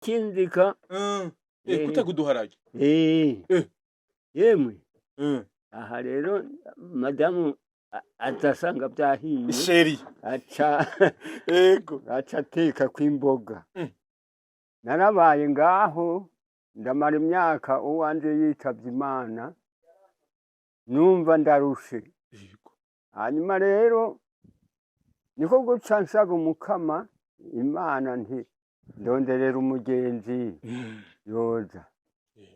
kinzika guteka uduharage yemwe aha rero madamu azasanga byahiye sheri aca ateka kw'imboga narabaye ngaho ndamara imyaka uwanje yitavye Imana numva ndarushe hanyuma rero niko guca nsaba umukama Imana nti ndonderera umugenzi yoza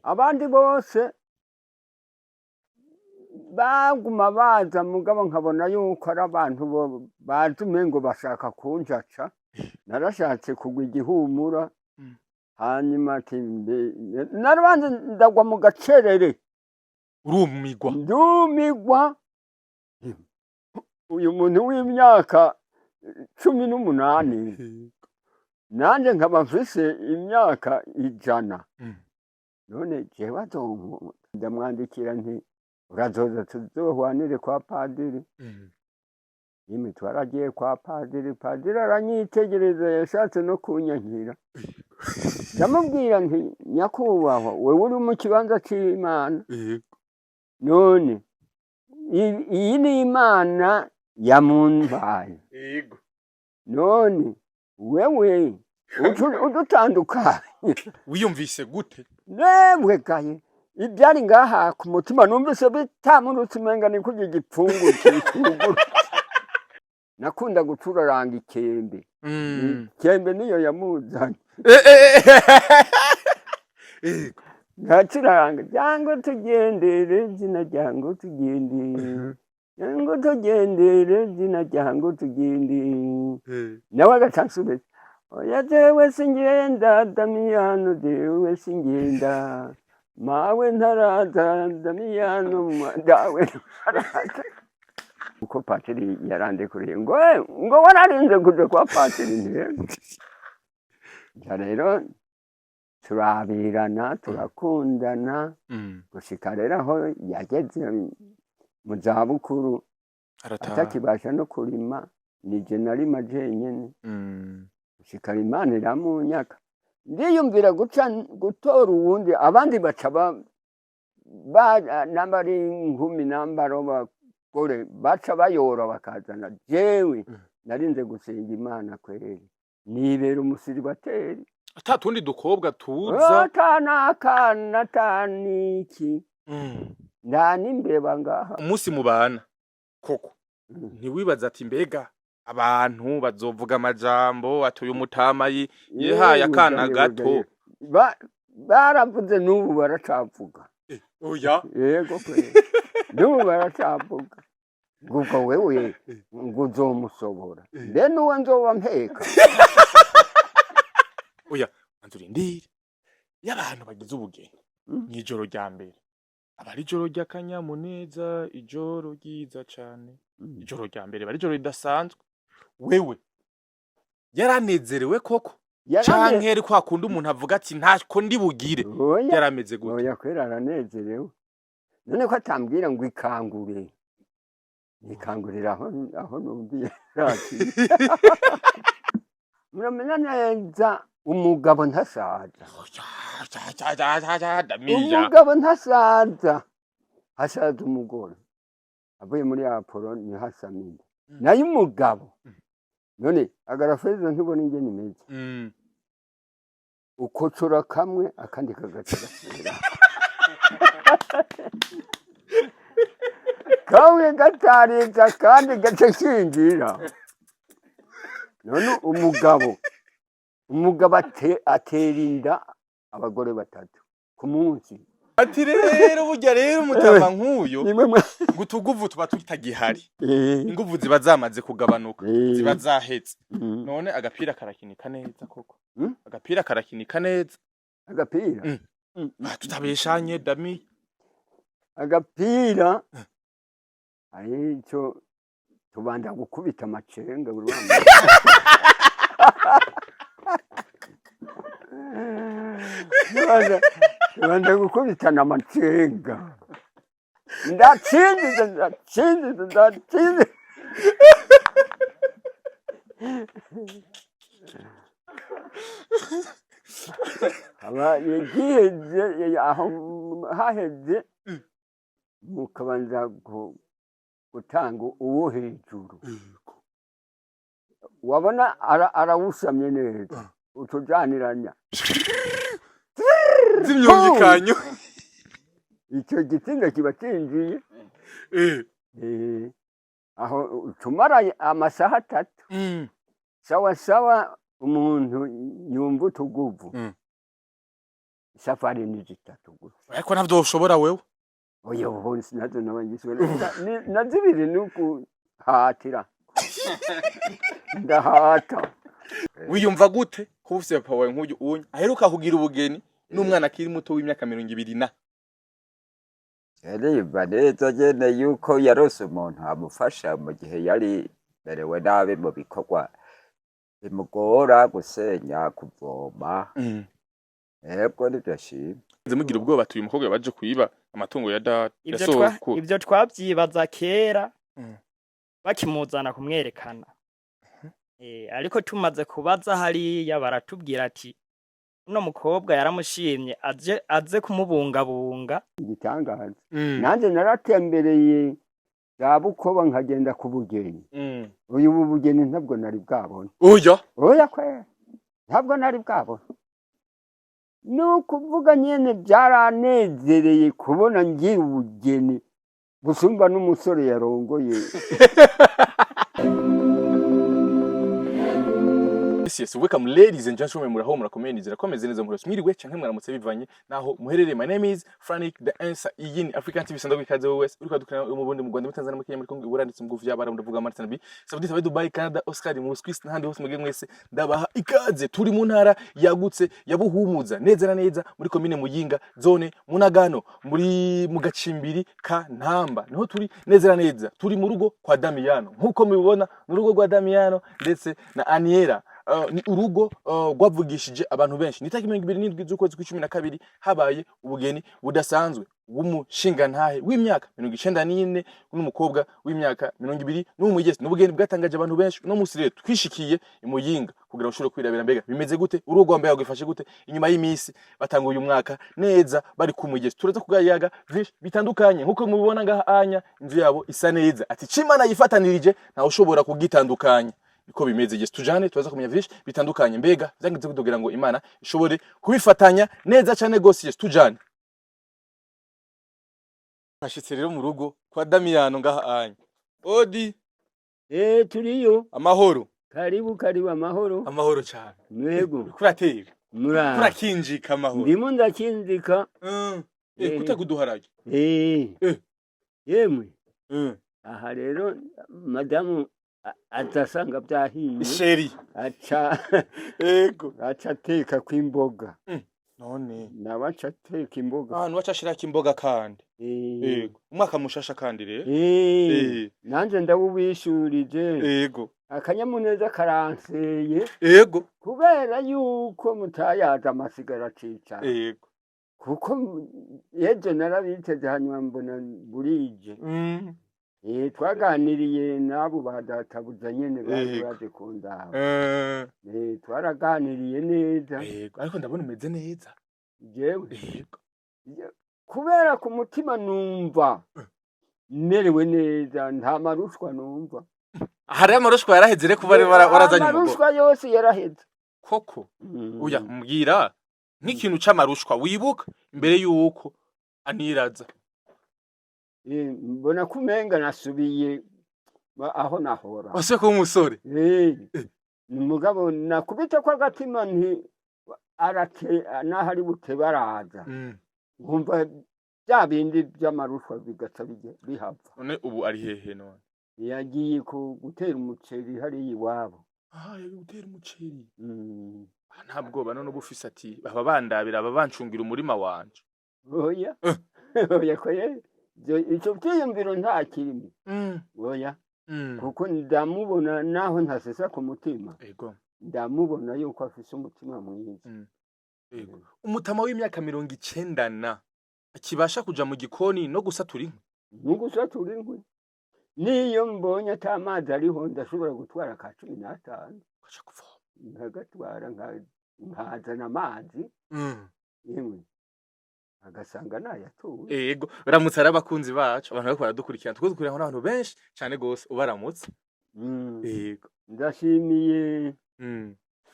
abandi bose baguma baza mugabo nkabona yuko ari abantu bazi umengo bashaka kunjaca narashatse kugwa igihumura hanyuma ati narabanze ndagwa mu gacerere ndumigwa uyu muntu w'imyaka 18 nanje nkaba mfise imyaka 100 none jewe ndamwandikira nti urazoza tuzohwanire kwa padiri yimi twaragiye kwa padiri aranyitegereza yashatse no kunyankira ndamubwira nti nyakubahwa wewe uri mu kibanza c'Imana none iyi ni Imana yamunbaye none wewe udutandukanye wiyumvise gute nebwe gaye ibyari ngaha ku mutima numvise bitamurutse umenga ni kugira igipfungu cy'ikuguru nakunda gucuraranga ikembe ikembe niyo yamuzanye ngacuraranga jango tugendere zina jango tugendere jango tugendere zina jango tugendere nawe agacansubira oya jewe singenda Damiyano jewe singenda mawe ntaraza Damiyano dawe ntaraza uko patiri yarandekuriye ngo wararinze kuja kwa patiri ntego rero turabirana turakundana gushika rero aho yageze mu zabukuru atakibasha no kurima nije narima jenyene gushika Imana iramunyaka ndiyumvira gutora uwundi abandi baca nambari nkumi nambaro bakore baca bayora bakazana jewe narinze gusenga Imana kweri nibera umusiribateri atatundi dukobwa tuza atanakana taniki ndani mbeba ngaha umunsi mubana koko ntiwibaza ati mbega abantu bazovuga amajambo atuye umutama yihaye akana gato baravuze n'ubu baracavuga oya yego kweri n'ubu baracavuga nguko wewe ngo uzomusobora mbe nuwe nzoba mpeka oya anzurindire y'abantu bagize ubugeni mw'ijoro rya mbere abari ijoro ry'akanyamuneza ijoro ryiza cane ijoro rya mbere bari ijoro ridasanzwe wewe yaranezerewe koko canke ari kwa kundi umuntu avuga ati ntako ndi bugire yarameze gute oya kwera aranezerewe none ko atambwira ngo ikangure nikangurira aho numviye rati muramenya neza umugabo ntasaza umugabo ntasaza hasaza umugore avuye muri Apollo ni hasaminde nayo umugabo none agarafeza ntubona ingene imeze ukocora kamwe akandi kagatsira kamwe gatariza kandi gace kingira none umugabo atera inda abagore 3 ku munsi ati rero burya rero umutama nk'uyo gutuguvu tuba tutagihari inguvu ziba zamaze kugabanuka ziba zahetse none agapira karakinika neza koko agapira karakinika neza agapira tutabeshanye Dami agapira ayico tubanda gukubita amacenga burwanda tubanda gukubitana amacenga ndatsinze aba yagiheze aho haheze mukabanza gutanga uwo hejuru wabona arawusamye neza utujaniranya z'imyumvikanyo icyo gitsinda kiba cinjiye aho tumara amasaha 3 sawa sawa umuntu yumva utuguvu safari ni 3 gusa ariko navyo ushobora wewe oya ubu sinazo nabangiswe nazibiri nuko hatira ndahata wiyumva gute kufise papa wawe nk'uyu unye aheruka kugira ubugeni n'umwana akiri muto w'imyaka 20 na Yariba neza nyene yuko yarose umuntu amufasha mu gihe yari berewe nabi mu bikorwa bimugora gusenya kuvoma yego nivyo shimwe mugira ubwoba tuyu mukobwa baje kuyiba amatungo ya data ivyo twavyibaza kera bakimuzana kumwerekana ariko tumaze kubaza hariya baratubwira ati uno mukobwa yaramushimye aze kumubungabunga igitangaza nanje naratembereye za Bukoba nkagenda ku bugeni uyu bugeni ntabwo nari bwabona oya kwe ntabwo nari bwabona nukuvuga nyene byaranezereye kubona ngira ubugeni gusumba n'umusore yarongoye Yes, welcome ladies and gentlemen, muraho murakomeye nizera komeze neza muri mwiriwe canke mwaramutse bivanye naho muherereye. My name is Frank the Answer. Iyi ni African TV sandagwe kaze wese uriko dukana mu Burundi mu Rwanda mu Tanzania mu Kenya muri Kongo uranditse mu gufu y'abara ndavuga Martin B. Saudi Arabia, Dubai, Canada, Oscar mu Swiss n'ahandi hose mugiye mwese ndabaha ikaze. Turi mu ntara yagutse yabuhumuza neza na neza muri commune Muyinga zone Munagano muri mu Gacimbiri ka Ntamba niho turi neza na neza. Turi mu rugo kwa Damiano nkuko mubibona mu rugo rwa Damiano ndetse na Aniera. Ni urugo gwavugishije abantu benshi nitaki 27 z'ukwezi kwa 12 habaye ubugeni budasanzwe w'umushinga ntahe w'imyaka 94 n'umukobwa w'imyaka 20 n'umugezi n'ubugeni bwatangaje abantu benshi no musire twishikiye imuyinga kugira ushobore kwirabira mbega bimeze gute urugo rwa mbere gwifashe gute inyuma y'imisi batanga uyu mwaka neza bari ku mugezi turaza kugayaga bitandukanye nkuko mubibona ngaha anya inzu yabo isa neza ati cimana yifatanirije nta ushobora kugitandukanya iko bimeze je tujane tubaza kumenya vyinshi bitandukanye mbega byangize kudogira ngo Imana ishobore kubifatanya neza cyane gose je tujane ashitse rero mu rugo kwa Damiano ngaha anya odi turiyo amahoro karibu amahoro cyane mwego kuratera mura kurakinjika amahoro ndimo ndakinzika kutaguduharage yemwe aha rero madamu atasanga byahiye sheri aca teka kwimboga none nabaca teka imboga ahantu wacashira kimboga kandi yego umwaka mushasha kandi rero nanje ndabubishurije yego akanyamuneza karanseye yego kubera yuko mutayaza amasigara cica yego kuko yeje narabiteze hanyuma mbona burije twaganiriye nabo badatabuza nyene baje kundaho twaraganiriye neza ariko ndabona umeze neza jewe kubera ku mutima numva merewe neza nta marushwa numva hari amarushwa yaraheze kuba ari warazanye umugo amarushwa yose yaraheze koko uya mbwira nk'ikintu c'amarushwa wibuka imbere yuko aniraza mbona kumenga nasubiye aho nahora wase ko umusore umugabo nakubita ko agatima nti arate nahari bute baraza nkumva bya bindi by'amarushwa bigaca bihava none ubu ari hehe none yagiye gutera umuceri hari iwabo yagiye gutera umuceri ntabwo none ubufise ati baba bandabira babancungira umurima wanje oya koye icyo byiyumviro nta kirimo oya kuko ndamubona naho ntasesa ku mutima ndamubona yuko afise umutima mwiza umutama w'imyaka 90 na akibasha kuja mu gikoni no gusatura inkwi niyo mbonye atamazi ariho ndashobora gutwara ka 15 nkagatwara nkazana amazi yemwe agasanga nayatuye. Yego uramutse ari abakunzi bacu abantu bariko baradukurikirana tuko dukurikirana n'abantu benshi cane gose ubaramutse. Yego ndashimiye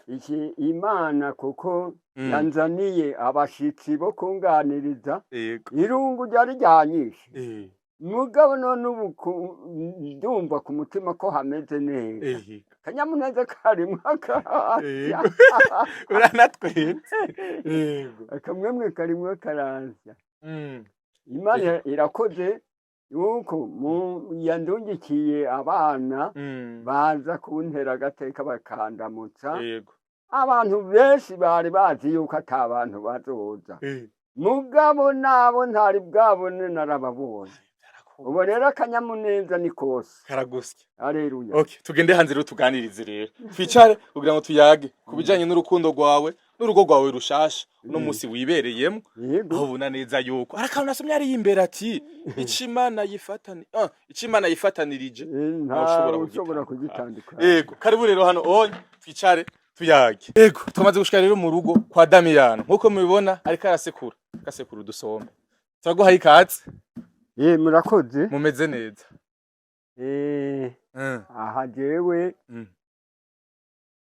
iki Imana kuko yanzaniye abashitsi bo kunganiriza. Yego Irungu ryari ryanyishe mugabo none ubu ndumva ku mutima ko hameze neza. Kanyamuneza karimwo karasya. uranatwenze. Yego Akamwemwe karimwo karasya. Imana irakoze yuko yandungikiye abana baza kuntera agateka bakandamutsa. Yego Abantu benshi bari bazi yuko ata bantu bazoza, mugabo nabo ntari bwabone narababonye. Ubu rero akanyamuneza ni kose karagusya. Haleluya. Okay, tugende hanze rero tuganirize rero. Twicare kugira ngo tuyage kubijanye n'urukundo rwawe n'urugo rwawe rushasha uno musi wibereyemo. Aho ubona neza yuko arakana nasomye ari imbere ati Imana yifatanirije nta ushobora kugitandukanya. Yego karibu rero hano onye twicare tuyage. Yego tumaze gushika rero mu rugo kwa Damiyano nkuko mubibona ariko arasekura udusombe. Turaguhaye ikaze. Murakoze. Mumeze neza. Aha jewe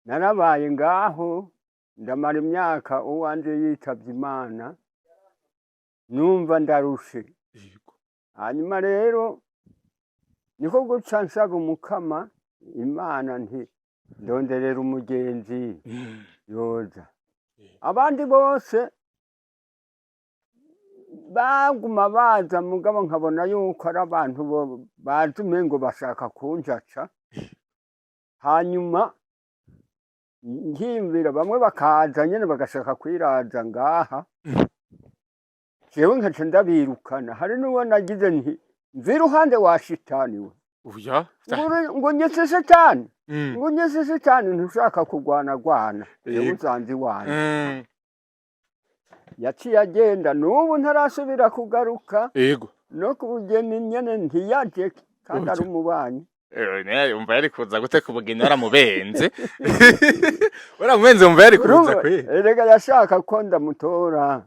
narabaye ngaho ndamara imyaka uwanje yitavye Imana numva ndarushe. Hanyuma rero niko guca nsaba umukama Imana nti ndonderera umugenzi yoza. Abandi bose baguma baza mugabo nkabona yuko ari abantu bazi umengo bashaka kunjaca. Hanyuma nkimvira bamwe bakaza nyene bagashaka kwiraza ngaha, jewe nkaca ndabirukana. Hari n'uwo nagize nti mva iruhande wa shitani we. Uya ngo nyese satani ngo nyese satani ntushaka kurwana jewe uzanzi wanjye. Yaciye agenda n'ubu ntarasubira kugaruka. Yego no ku bugeni nyene ntiyaje kandi ari umubanyi. Umva yari kuza guteka ubugeni waramubenze. Waramubenze umva yari kuza kwe. Erega yashaka ko ndamutora.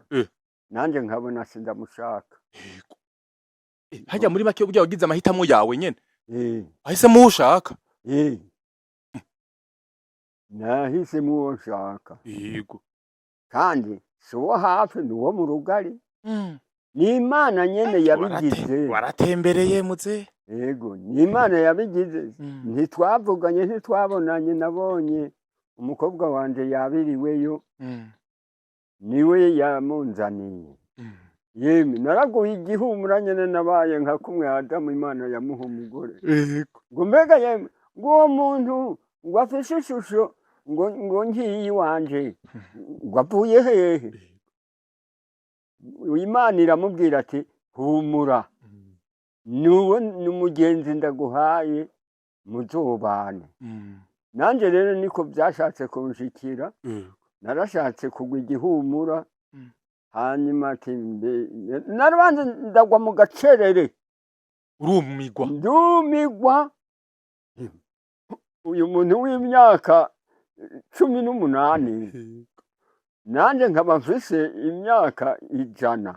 Nanje nkabona sindamushaka. Yego hajya muri make burya wagize amahitamo yawe nyene. Ahise mu ushaka. Nahise mu ushaka. Yego kandi suwo hafi nuwo mu rugari. Ni Imana nyene yabigize. Waratembereye muze. Yego ni Imana yabigize. Ntitwavuganye ntitwabonanye, nabonye umukobwa wanje yabiriweyo. Niwe yamunzaniye. Yemwe naraguye igihumura nyene nabaye nka kumwe Adamu Imana yamuha umugore. Ngo mbega yemwe ngo uwo muntu ngo afise ishusho ngo ngiyi wanje ngo avuye hehe. Imana iramubwira ati humura nuwo n'umugenzi ndaguhaye muzobane. Nanje rero niko byashatse kunshikira. Narashatse kugwa igihumura. Hanyuma ati narabanze ndagwa mu gacerere. Urumigwa. Ndumigwa. Uyu muntu w'imyaka 18 nanje nkaba mfise imyaka 100.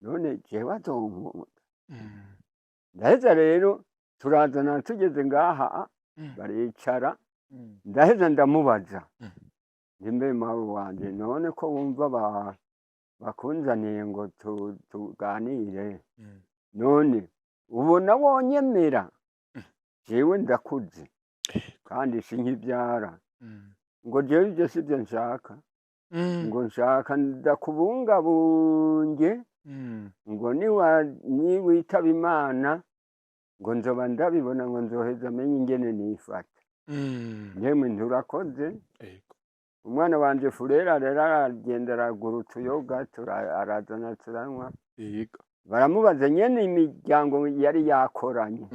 None jewe azonkunda. Ndaheza rero turazana tugeze ngaha baricara. Ndaheza ndamubaza nimbe mawe wanje none ko wumva bakunzaniye ngo tuganire. None ubona wonyemera. Jewe ndakuze kandi sinkibyara. Ngo jewe ibyo sibyo nshaka. Ngo nshaka ndakubungabunge. Ngo niwitaba Imana ngo nzoba ndabibona ngo nzoheza amenye ingene nifata. Yemwe nturakoze. Umwana wanje Furera rero aragenda aragura utuyoga arazana turanywa. Baramubaza nyene imiryango yari yakoranye.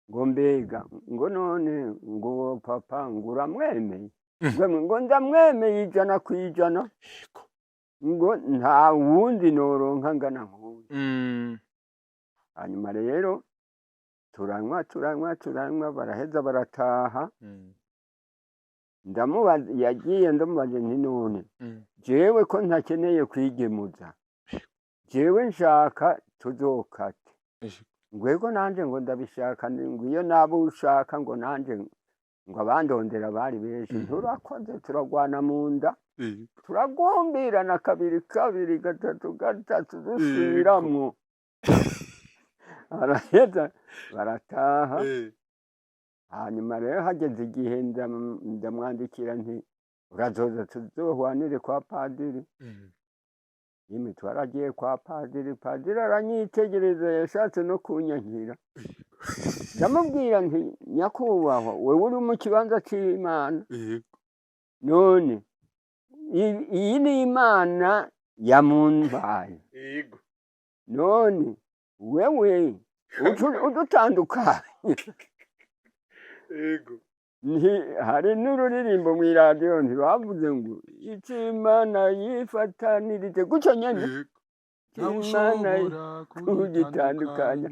Ngo mbega ngo none ngo papa ngo uramwemeye. Ngo ndamwemeye 100%. Ngo nta wundi noronka ngana nk'uyu. Hanyuma rero turanywa baraheza barataha. ndamubaza yagiye ndamubaza nti none jewe ko ntakeneye kwigemuza jewe nshaka tuzokate ngwego nanje ngo ndabishaka ngo iyo nabo ushaka ngo nanje ngo abandondera bari benshi turakoze turagwana mu nda turagombirana kabiri gatatu dusubiramwo araheza barataha hanyuma rero hageze igihe ndamwandikira nti urazoza tuzohwanire kwa padiri yemwe twaragiye kwa padiri aranyitegereza yashatse no kunyankira ndamubwira nti nyakubahwa wewe uri mu kibanza c'Imana none iyi ni Imana yamunbaye none wewe udutandukanye hari n'ururirimbo mw'iradiyo ntibavuze ngo icyo Imana yifatanirije gutyo nyene Imana kugitandukanya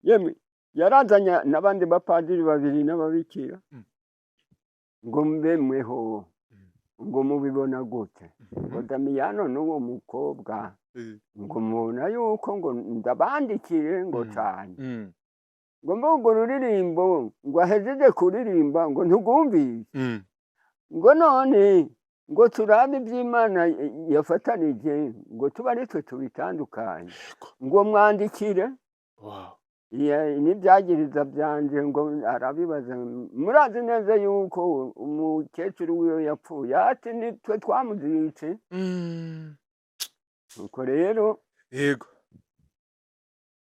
yemwe yarazanya n'abandi bapadiri babiri n'ababikira ngo mbemweho ngo mubibona gute ngo Damiyano n'uwo mukobwa ngo mubona yuko ngo ndabandikire ngo cane ngo mbugwo ruririmbo ngo ahejeje kuririmba ngo ntugumvise ngo none ngo turabe iby'Imana yafatanije ngo tuba ari twe tubitandukanye ngo mwandikire n'ibyagiriza byanje ngo arabibaza murazi neza yuko umukecuru wiwe yapfuye ati nitwe twamuziritse nuko rero yego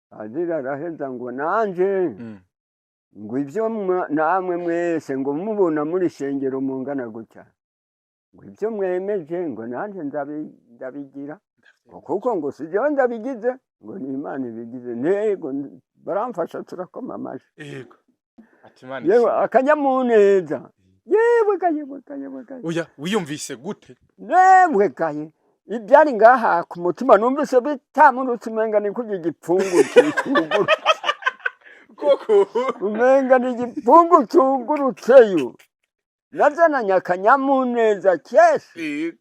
padiri araheza ngo nanje ngo ibyo namwe mwese ngo mubona muri shengero mungana gutya ngo ibyo mwemeje ngo nanje ndabigira kuko ngo sijewe ndabigize ngo ni Imana ibigize ntego baramfasha turakoma amashi yego ati Imana yewe akanyamuneza yewe oya wiyumvise gute nemwe kaye ibyari ngaha ku mutima numvise bitamurutse umenga ni kugira igipfungu cy'ukuguru koko umenga ni igipfungu cyugurutseyo nazananye akanyamuneza keshi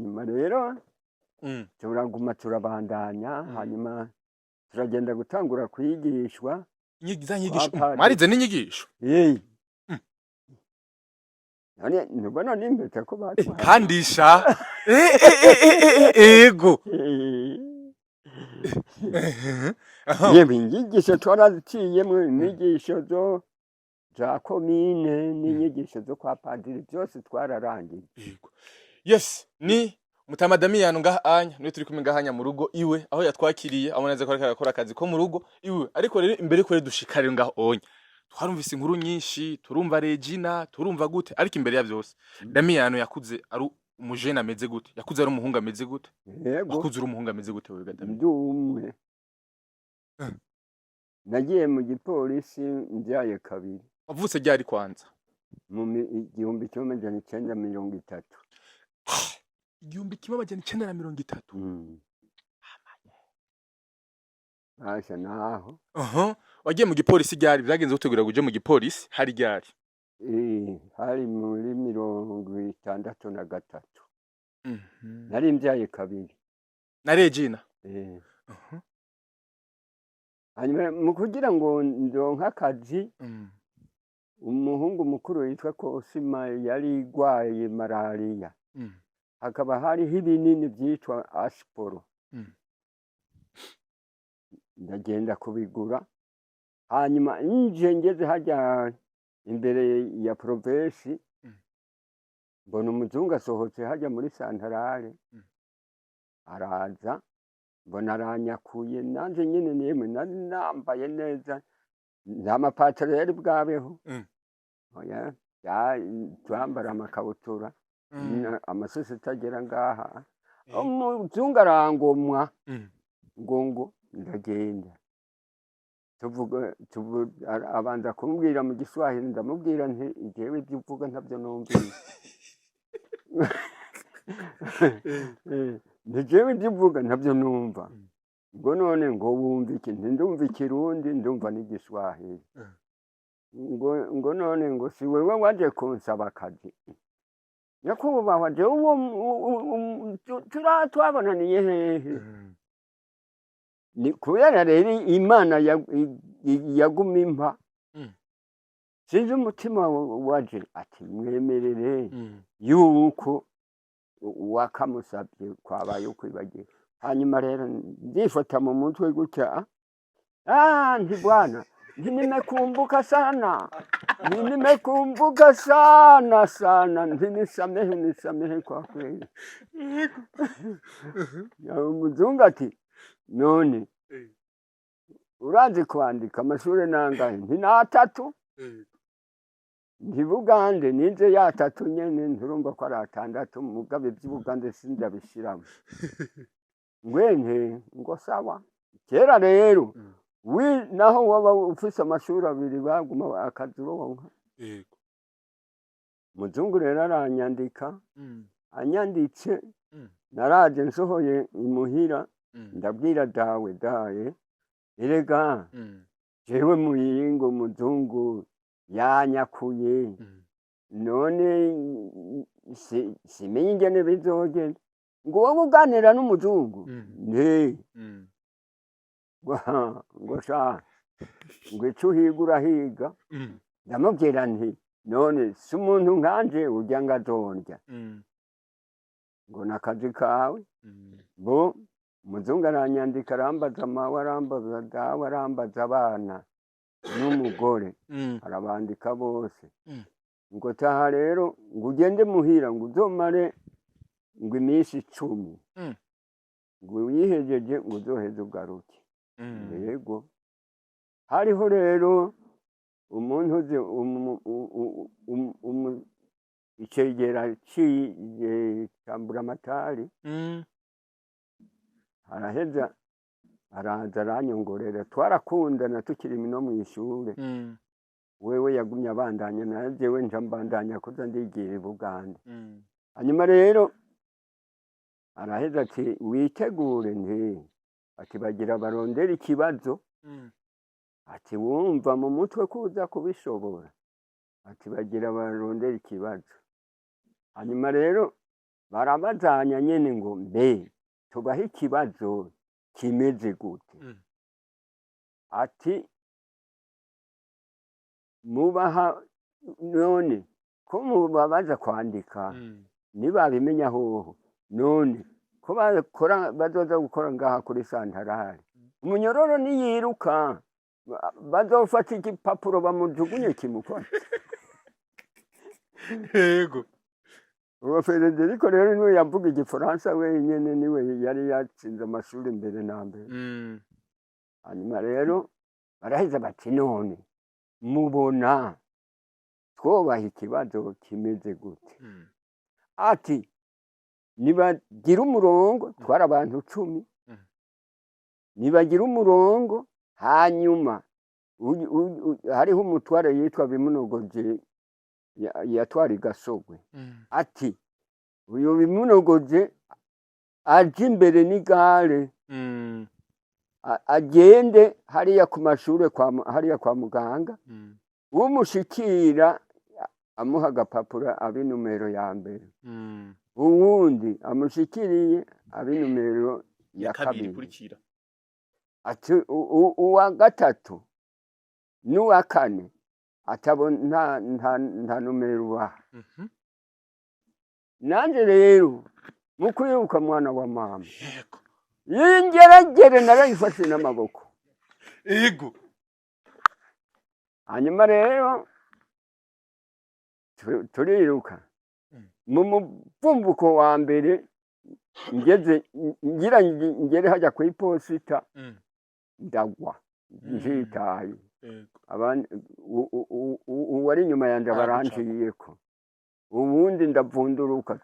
nyuma rero turaguma turabandanya hanyuma turagenda gutangura kwigishwa inyigisho mwarize n'inyigisho nubona nimbeta ko batwara kandisha ego yewe inyigisho twaraziciyemwo inyigisho za komine n'inyigisho zo kwa padiri byose twararangiye yes ni Mutama Damiyano ngaha anya niwe turi kumwe ngahanya mu rugo iwe aho yatwakiriye aboneze ko ariko arakora akazi ko mu rugo iwe ariko rero imbere ko dushikare ngaho onye twarumvise inkuru nyinshi turumva Regina turumva gute ariko imbere ya byose Damiyano yakuze ari umujene ameze gute yakuze ari umuhungu ameze gute yakuze ari umuhungu ameze gute wewe Damiyano ndumwe nagiye mu gipolisi njyaye kabiri wavutse ryari kwanza mu 1930 1930 Asha naho wagiye mu gipolisi ryari byagenze gutegura guje mu gipolisi hari ryari hari muri 63 nari mbyaye kabiri na Regina hanyuma mu kugira ngo ndonka akazi umuhungu mukuru yitwa Kosima yari igwaye malaria hakaba hariho ibinini byitwa Asporo ndagenda kubigura hanyuma nje ngeze hajya imbere ya provinsi mbona umuzungu asohotse hajya muri santarare araza mbona aranyakuye nanje nyine nemwe nambaye neza nta mapataro yari bwabeho oya twambara amakabutura amasosi atagera ngaha umuzungu arangomwa ngo ndagenda abanza kumbwira mu Giswahili ndamubwira nti jewe ibyo uvuga ntabyo numvise jewe ibyo uvuga ntabyo numva ngo none ngo wumva iki ndumva ikirundi ndumva n'Igiswahili ngo none ngo si wewe waje kunsaba akazi nyakubahwa je uwo twabonaniye hehe ni kubera rero imana yaguma impa sinzi umutima waje ati mwemerere yuko wakamusabye kwabaye ukwibagiwe hanyuma rero ndifata mu mutwe gutya nti bwana nimekumbuka sana nimekumbuka sana nisamehe kwa kweli umuzungu ati none urazi kwandika amashuri nangahe nti n'atatu nti Bugande nize y'atatu nyene nturumva ko ari atandatu mugabe by'Ubugande sindabishiramo ngwente ngo sawa kera rero naho waba ufise amashuri abiri baguma akazi bonka yego muzungu rero aranyandika anyanditse naraje nsohoye imuhira ndabwira dawe erega jewe muyingo muzungu yanyakuye none simenye ingene bizogenda ngo wowe uganira n'umuzungu ngo sha ngo ico uhiga urahiga ndamubwira nti none si umuntu nkanje urya ngazondya ngo nakazi kawe bo umuzungu aranyandika arambaza mawe arambaza dawe arambaza abana n'umugore arabandika bose ngo taha rero ngo ugende muhira ngo uzomare ngo iminsi 10 ngo wihejeje ngo uzoheze ugaruke yego hariho rero umuntu uzi icegera cyambura amatari araheza araza aranyongorera twarakundana tukiri no mu ishure wewe yagumye abandanya na jewe nja mbandanya kuza ndigira i Bugande hanyuma rero araheza ati witegure nti ati bagira barondera ikibazo ati wumva mu mutwe kuza kubishobora ati bagira barondera ikibazo hanyuma rero barabazanya nyene ngo mbe tubahe ikibazo kimeze gute ati mubaha none ko mubabaza kwandika nibabimenya hoho none ko bazoza gukora ngaha kuri santarari umunyororo niyiruka bazofata igipapuro bamujugunye kimukora yego uwo Federico rero niwe yavuga igifaransa wenyene niwe yari yatsinze amashuri mbere na mbere hanyuma rero baraheza bati none mubona twobaha ikibazo kimeze gute ati nibagira umurongo twari abantu 10 nibagira umurongo hanyuma hariho umutware yitwa Bimunogoje yatwara Gasogwe ati uyu Bimunogoje aje imbere n'igare agende hariya ku mashure hariya kwa muganga umushikira amuha agapapuro abi numero ya mbere uwundi amushikiriye abi numero ya kabiri ati uwa gatatu n'uwa kane atabona nta numero baha nanje rero mukwiruka mwana wa mama yingeragere narayifashe n'amaboko yego hanyuma rero turiruka mu muvumbuko wa mbere ngere hajya ku iposita ndagwa njitaye uwari inyuma yanje baranciyeko ubundi ndavunduruka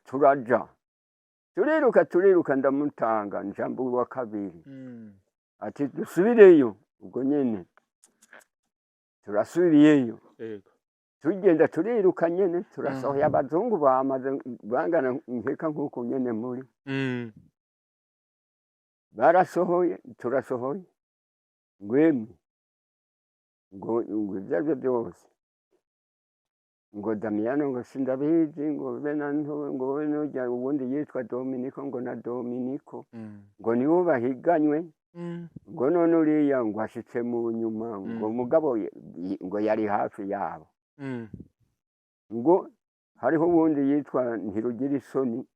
turiruka ndamutanga njambo wa kabiri ati dusubireyo ubwo nyene turasubiyeyo tugenda turiruka nyene turasohoye abazungu bamaze bangana nkeka nkuko nyene muri barasohoye turasohoye ngwemwe ngo ivyavyo byose ngo Damiyano ngo sindabizi ngo bena ngo we nujya ubundi yitwa Dominiko ngo na Dominiko ngo niwo bahiganywe ngo none uriya ngo ashitse mu nyuma ngo mugabo ngo yari hafi yabo ngo hariho ubundi yitwa Ntirugira isoni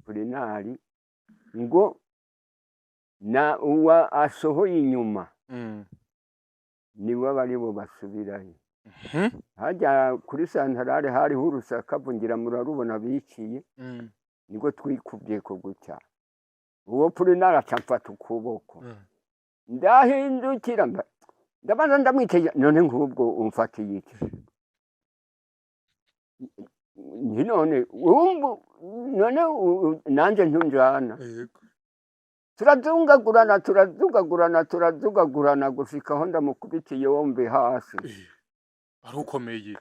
Purinari ngo na uwa asohoye inyuma niwe bari bo basubirayo hajya kuri santarare hariho urusakavu ngira murarubona biciye niko twikubye ko gutya uwo Purinari aca mfata ukuboko ndahindukira ndabanza ndamwitege none nk'ubwo umfatiye iki none nanjye ntunjana turazungagurana gushika aho ndamukubitiye wombe hasi arukomeye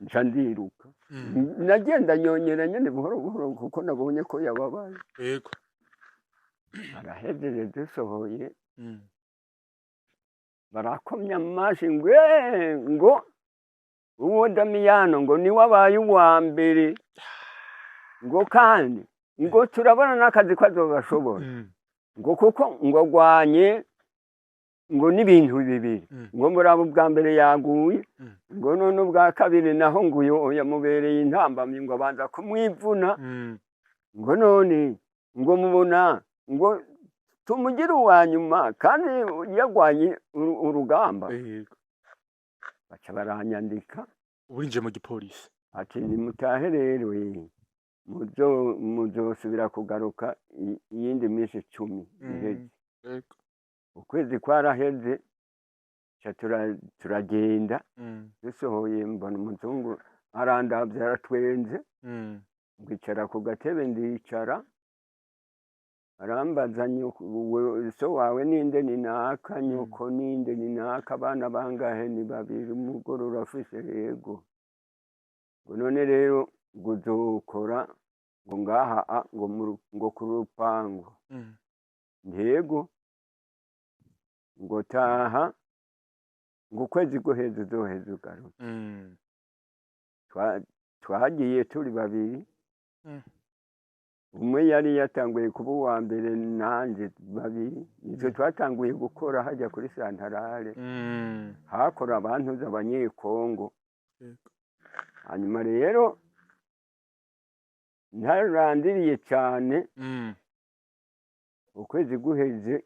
nca ndiruka nagenda nyonyera nyene buhoro buhoro kuko nabonye ko yababaye yego arahejeje dusohoye barakomya amashi ngo uwo Damiyano ngo niwe abaye uwa mbere ngo kandi ngo turabona n'akazi ko azobashobora ngo kuko ngo agwanye ngo n'ibintu bibiri ngo murabo bwa mbere yaguye ngo none ubwa kabiri naho ngo uyo yamubereye intambamyi ngo abanza kumwivuna ngo none ngo mubona ngo tumugire uwa nyuma kandi yagwanye urugamba baca baranyandika uburinje mu gipolisi ati nimutahe rero muzosubira kugaruka iyindi minsi 10 ukwezi kwaraheze turagenda dusohoye mbona umuzungu arandavye aratwenze ngwicara ku gatebe ndicara arambaza so wawe ninde ni naka nyoko ninde ni naka abana bangahe ni babiri umugore urafise yego ngo none rero guzokora ngo ngaha ngo ku rupangu ntego ngo taha ngo ukwezi guheze uzoheze ugaruka twagiye turi babiri umwe yari yatanguye kuba uwa mbere nanjye babiri nicyo twatanguye gukora hajya kuri santarare hakora abantu z'abanyekongo hanyuma rero ntarandiriye cyane ukwezi guheze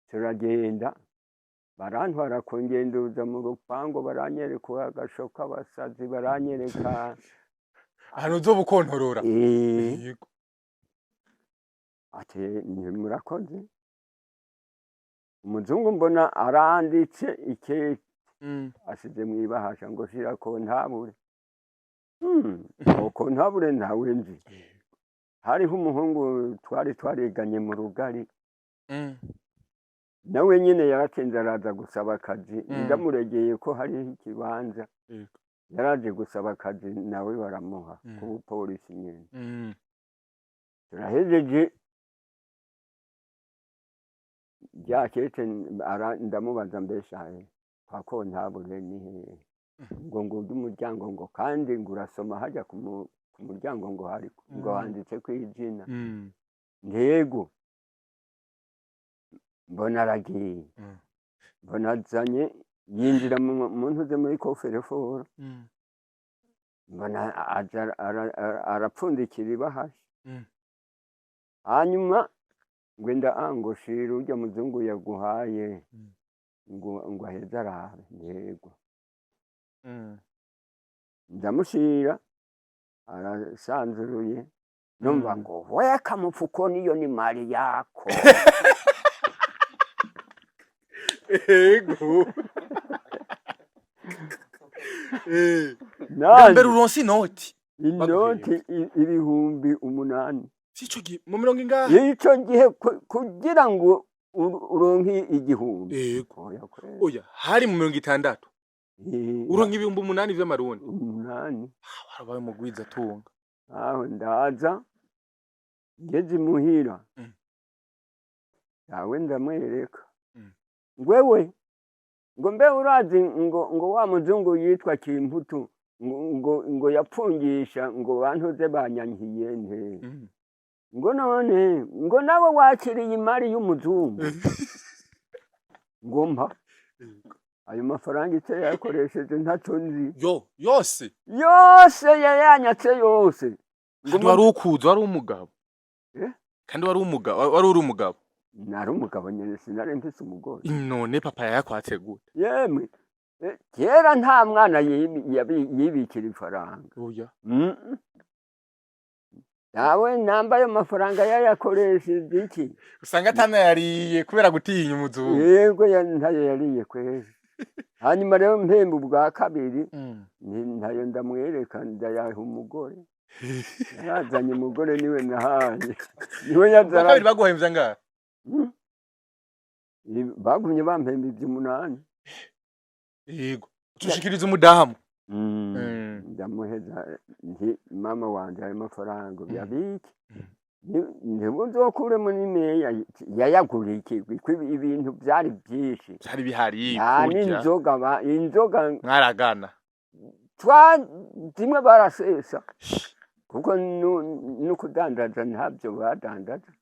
turagenda barantwara ku ngenduza mu rupango baranyereka agashoka abasazi baranyereka ahantu zo bukontorora ati murakoze umuzungu mbona aranditse ikete asize mu ibahasha ngo shira kontabure kontabure ntawe nzi hariho umuhungu twari twariganye mu rugari nawe nyine yaratinze araza gusaba akazi ndamuregeye ko hariho ikibanza yaraje gusaba akazi nawe baramuha ku bupolisi nyine turahejeje byaketse ndamubaza mbeshaye kwa kontabure ni hehe ngo umuryango ngo kandi ngo urasoma hajya ku muryango ngo hari ngo handitse ku izina ntego mbona aragiye mbona azanye yinjira mu ntuze muri kofereforo mbona arapfundikira ibahasha hanyuma ngwenda angoshira ujya muzungu yaguhaye ngo aheze arabe ntego ndamushira arasanzuruye numva ngo weka mufukoni iyo ni mali yako ego mbere uronse inoti ibihumbi 8 sico gihe mu 100 ico gihe kugira ngo uronke igihumbi oya hari mu 60 uronke ibihumbi 8 vy'amarundi 8 warabaye mugwiza atunga aho ndaza ngeze muhira yawe ndamwereka ngwewe ngo mbe urazi ngo wa muzungu yitwa Kimputu ngo yapfungisha ngo bantuze banyankiye nte ngo none ngo nawe wakiriye imari y'umuzungu ngo mpa ayo mafaranga icyo yakoresheje ntacyo nzi yose yayanyatse yose ngo wari ukuze wari umugabo kandi wari uri umugabo nari umugabo nyine sinari mfise umugore none papa yayakwatse gute yemwe kera nta mwana yibikira ifaranga oya nawe nambaye amafaranga yayakoresheje iki usanga atanayariye kubera gutinya umuzungu yego ntayo yariye kwezi hanyuma rero mpemba ubwa kabiri ntayo ndamwereka ndayaha umugore yazanye umugore niwe nahaye niwe yazara kabiri baguhemvye ngaha bagumye bampemba 8 yego ucushikiriza umudamu ndamuheza nti mama wanje ayo mafaranga yabiki ntibuzokuremo n'imeya yayaguriye ibintu byari byinshi byari bihari kurya inzoga mwaragana zimwe barasesa kuko n'ukudandaza ntabyo badandaza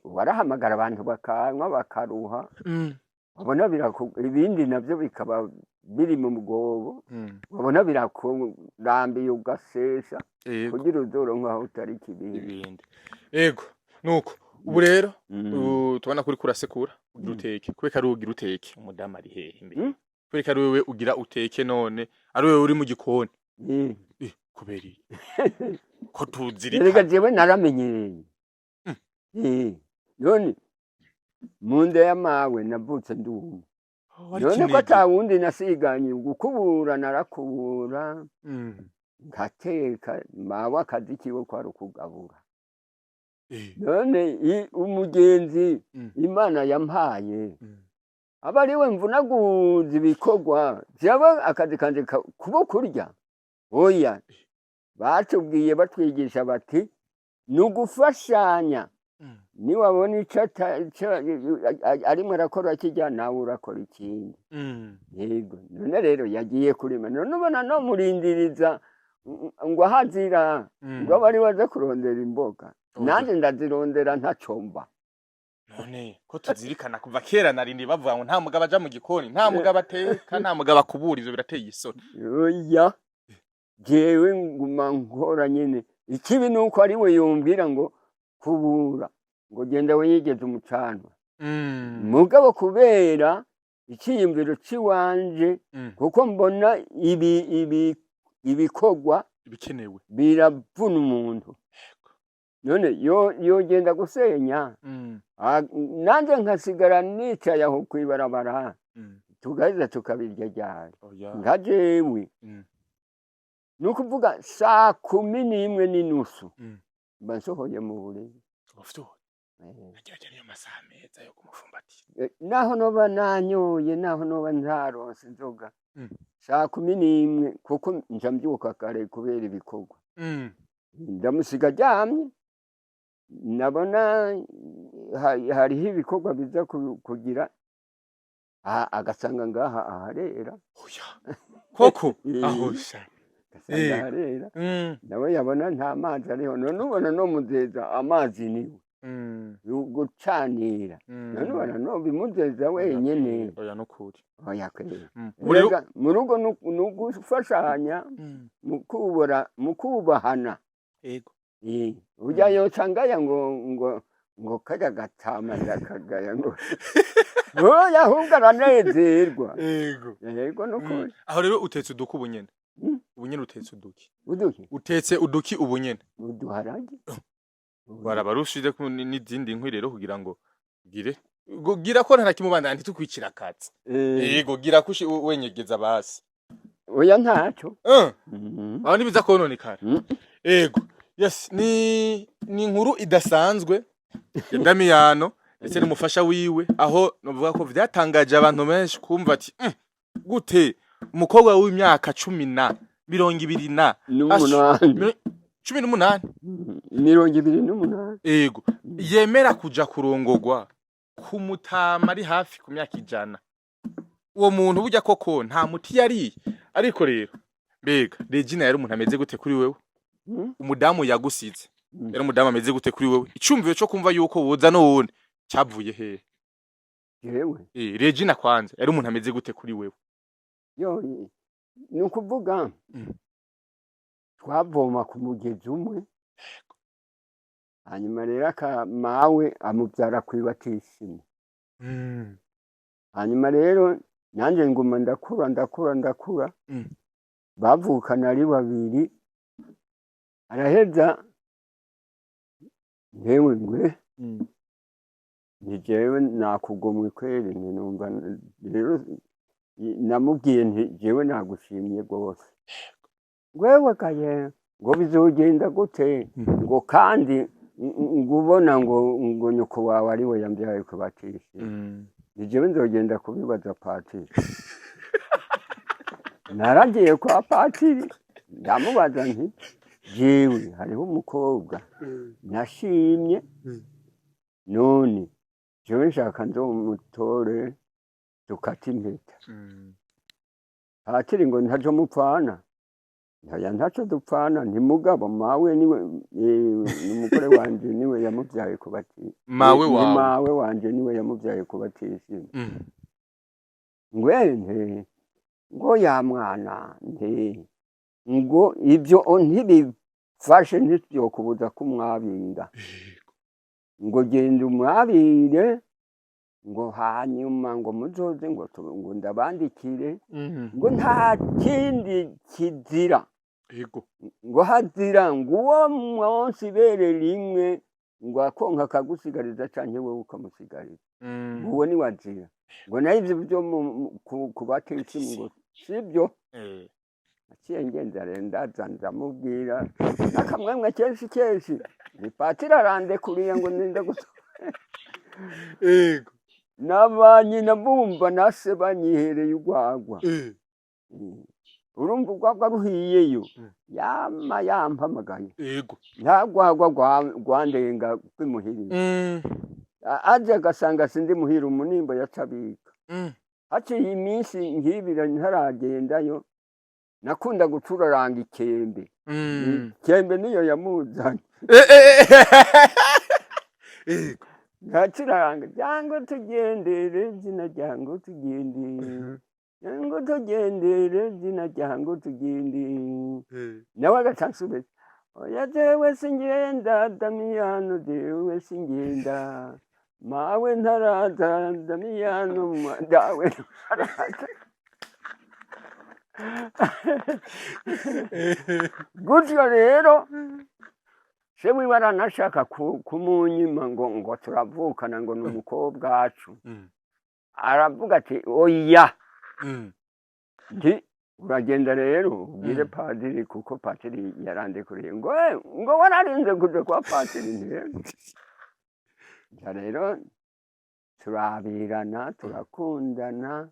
warahamagara abantu bakanywa bakaruha wabona ibindi nabyo bikaba biri mu mwobo wabona birakurambiye ugasesa kugira uzoronka aho utari kibindi yego nuko ubu rero tubona kuri kurasekura ugira uteke kubera ari ugira uteke umudamu ari hehe imbere kubera ari wewe ugira uteke none ari wewe uri mu gikoni kubera ko tuzirika rega jewe naramenyereye none mu nda y'amawe navutse ndumva none ko atawundi nasiganye gukubura narakubura ngateka mawe akazi kiwe kwari ukugabura none umugenzi imana yampaye aba ariwe mvunaguza ibikorwa byaba akazi kanje kubo kurya oya batubwiye batwigisha bati ni ugufashanya niwabona icyo arimo arakora kijya nawe urakora ikindi yego none rero yagiye kurima none ubona no murindiriza ngo ahazira ngo abe ari waza kurondera imboga nanjye ndazirondera ntacomba none ko tuzirikana kuva kera narindi bavuga ngo nta mugabo aja mu gikoni nta mugabo ateka nta mugabo akubura ivyo birateye isoni oya jewe nguma nkora nyene ikibi nuko ari we yombwira ngo kubura ngo genda wiyigeze umucanwa mugabo kubera ikiyumviro ciwanje kuko mbona ibikorwa bikenewe biravuna umuntu none yogenda gusenya nanjye nkasigara nicaye aho kwibarabara tugaheza tukabirya ryari nka jewe ni ukuvuga 11:30 mba nsohoye mu buriri niyo masaha meza yo kumufumbatira naho noba nanyoye naho noba ntaronse inzoga 11:00 kuko nja mbyuka kare kubera ibikorwa ndamusiga aryamye nabona hariho ibikorwa biza kugira agasanga ngaha aharera koko ahosha aharera nawe yabona nta mazi ariho none ubona no muzeza amazi niwe gucanira none ubona no bimuzeza wenyene oya nukuri oya kweli mu rugo nugufashanya mu kubahana yego ujya yocangaya ngo kajya gatamarira kagaya ngo oya ahubwo aranezerwa yego nukuri aho rero utetse uduki ubunyene ubunyene utetse uduki utetse uduki ubunyene uduharage barabarushije n'izindi nkwi rero kugira ngo gira ko ntarakimubandana ntitukwicira akatsi yego gira kushi wenyegeza basi oya ntacyo aho nibiza kononekara yego yes ni inkuru idasanzwe ya Damiyano ndetse n'umufasha wiwe aho novuga ko vyatangaje abantu benshi kumva ati gute umukobwa w'imyaka 10 28 28 yego yemera kuja kurongogwa kumutama ari hafi ku myaka 100 uwo muntu burya koko nta muti yari ariko rero mbega Regina yari umuntu ameze gute kuri wewe umudamu yagusize yari umudamu ameze gute kuri wewe icumviye cyo kumva yuko woza none cyavuye he yewe Regina kwanza yari umuntu ameze gute kuri wewe yo ni ukuvuga twavoma ku mugezi umwe hanyuma rero mawe amubyara kwibatishima hanyuma rero nanjye nguma ndakura bavukana ari babiri araheza ntewe ngwe ni jewe nakugomwe kweri numva rero namubwiye nti jewe nagushimiye rwose wewe kaye ngo bizogenda gute ngo kandi ngubona ngo nyoko wawe ari we yambyaye kubatisha ni jewe nzogenda kubibaza patiri naragiye kwa patiri ndamubaza nti jewe hariho umukobwa nashimye none jewe nshaka nzomutore dukata impeta patiri ngo ntajo mupfana ntaco dupfana ntimugabo mawe niwe umugore wanje niwe yamubyaye kubatisha mawe wanje niwe yamubyaye kubatisha ngwente ngo ya mwana nte ngo ibyo ntibifashe ntibyokubuza kumwabira ngo genda umwabire ngo hanyuma ngo muzoze ngo ndabandikire ngo nta kindi kizira ngo hazira ngo uwo munsi ibere rimwe ngo akonka akagusigariza canke wowe ukamusigariza uwo ni wazira ngo nayo ivyo byo kubatisha ngo sibyo aciye ngenda rero ndaza ndamubwira akamwemwe kenshi ni patiri arandekuriye ngo ninde gusa n'abanyina bumva nase banyihereye urwagwa urumva urwagwa ruhiyeyo yampamagaye nta rwagwa rwandenga rw'imuhiriye aje agasanga sindi muhira umunimba yacabika haciye iminsi nkibira ntaragendayo nakunda gucuraranga ikembe ikembe niyo yamuzanye ngacuranga jango tugendere zina jango tugendere jango tugendere zina jango tugendere nawe agacansubira oya jewe singenda Damiyano jewe singenda mawe ntaraza Damiyano dawe ntaraza gutyo rero shewe baranashaka kumunyima ngo turavukana ngo ni umukobwa wacu aravuga ati oya nti uragenda rero ubwire padiri kuko patiri yarandekuriye ngo wararinze kuja kwa patiri rero turabirana turakundana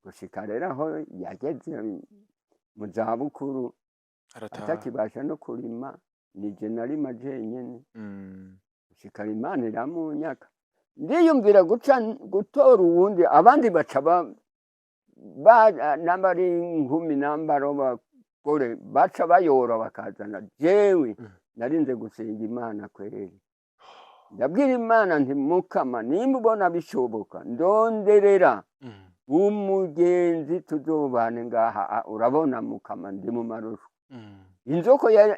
gushika rero aho yageze mu zabukuru atakibasha no kurima nije narima jenyene gushika Imana iramunyaka ndiyumvira gutora uwundi abandi baca nambari nkumi nambaro bakore baca bayora bakazana jewe narinze gusenga Imana kweri ndabwira Imana nti Mukama nimba ubona bishoboka ndonderera umugenzi tuzobane ngaha urabona Mukama ndi mu marushu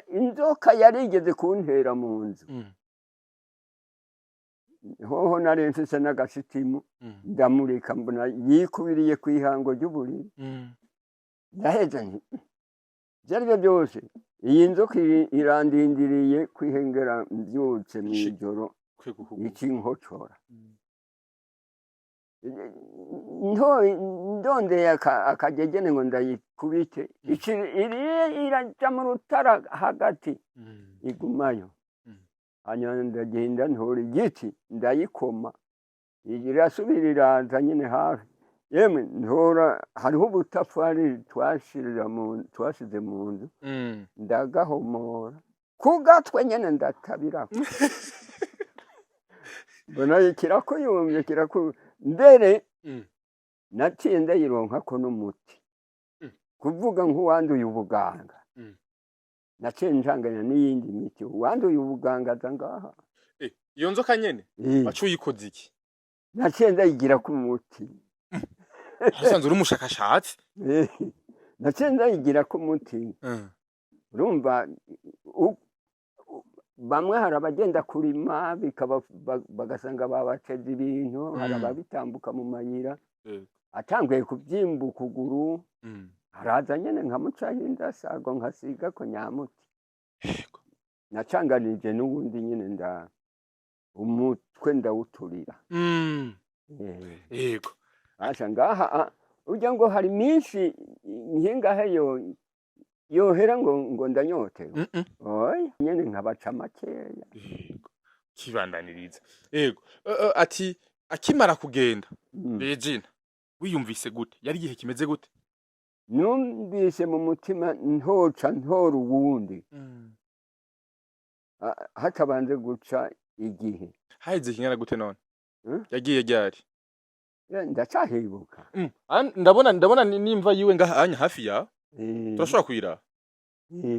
inzoka yarigeze kuntera mu nzu hoho narensese n'agasitimu ndamurika mbona yikubiriye ku ihango ry'uburiri ndaheza nti byaribyo byose iyi nzoka irandindiriye kwihengera mbyutse mw'ijoro ikinkocora ndondeye akagegene ngo ndayikubite iraja mu rutara hagati igumayo hanyuma ndagenda ntora igiti ndayikoma irasubira iraza nyine hafi yemwe ntora hariho ubutafari twashize mu nzu ndagahomora ku gatwe nyene ndatabirako mbona kirakuyumvye mbere naciye ndayironkako n'umuti kuvuga nk'uwanduye ubuganga naciye njanganya n'iyindi miti uwanduye ubuganga aza ngaha iyo nzoka nyene wacu uyikoze iki naciye ndayigira ku muti hasanze uri umushakashatsi naciye ndayigira ku muti urumva bamwe hari abagenda kurima bagasanga babaceza ibintu hari ababitambuka mu mayira atanguye kubyimba ukuguru haraza nyene nkamucaho indasago nkasiga ko nyamuti nacanganije n'ubundi nyene umutwe ndawuturira yego asha ngaha urya ngo hari minsi nkingahe yohera ngo ndanyotewe oya nyene nkabaca makeya kibandaniriza yego ati akimara kugenda Regina wiyumvise gute yari igihe kimeze gute numvise mu mutima ntora uwundi hatabanze guca igihe haheze kingana gute none yagiye ryari ndacahibuka ndabona nimva yiwe ngaha hafi ya turashobora kuyira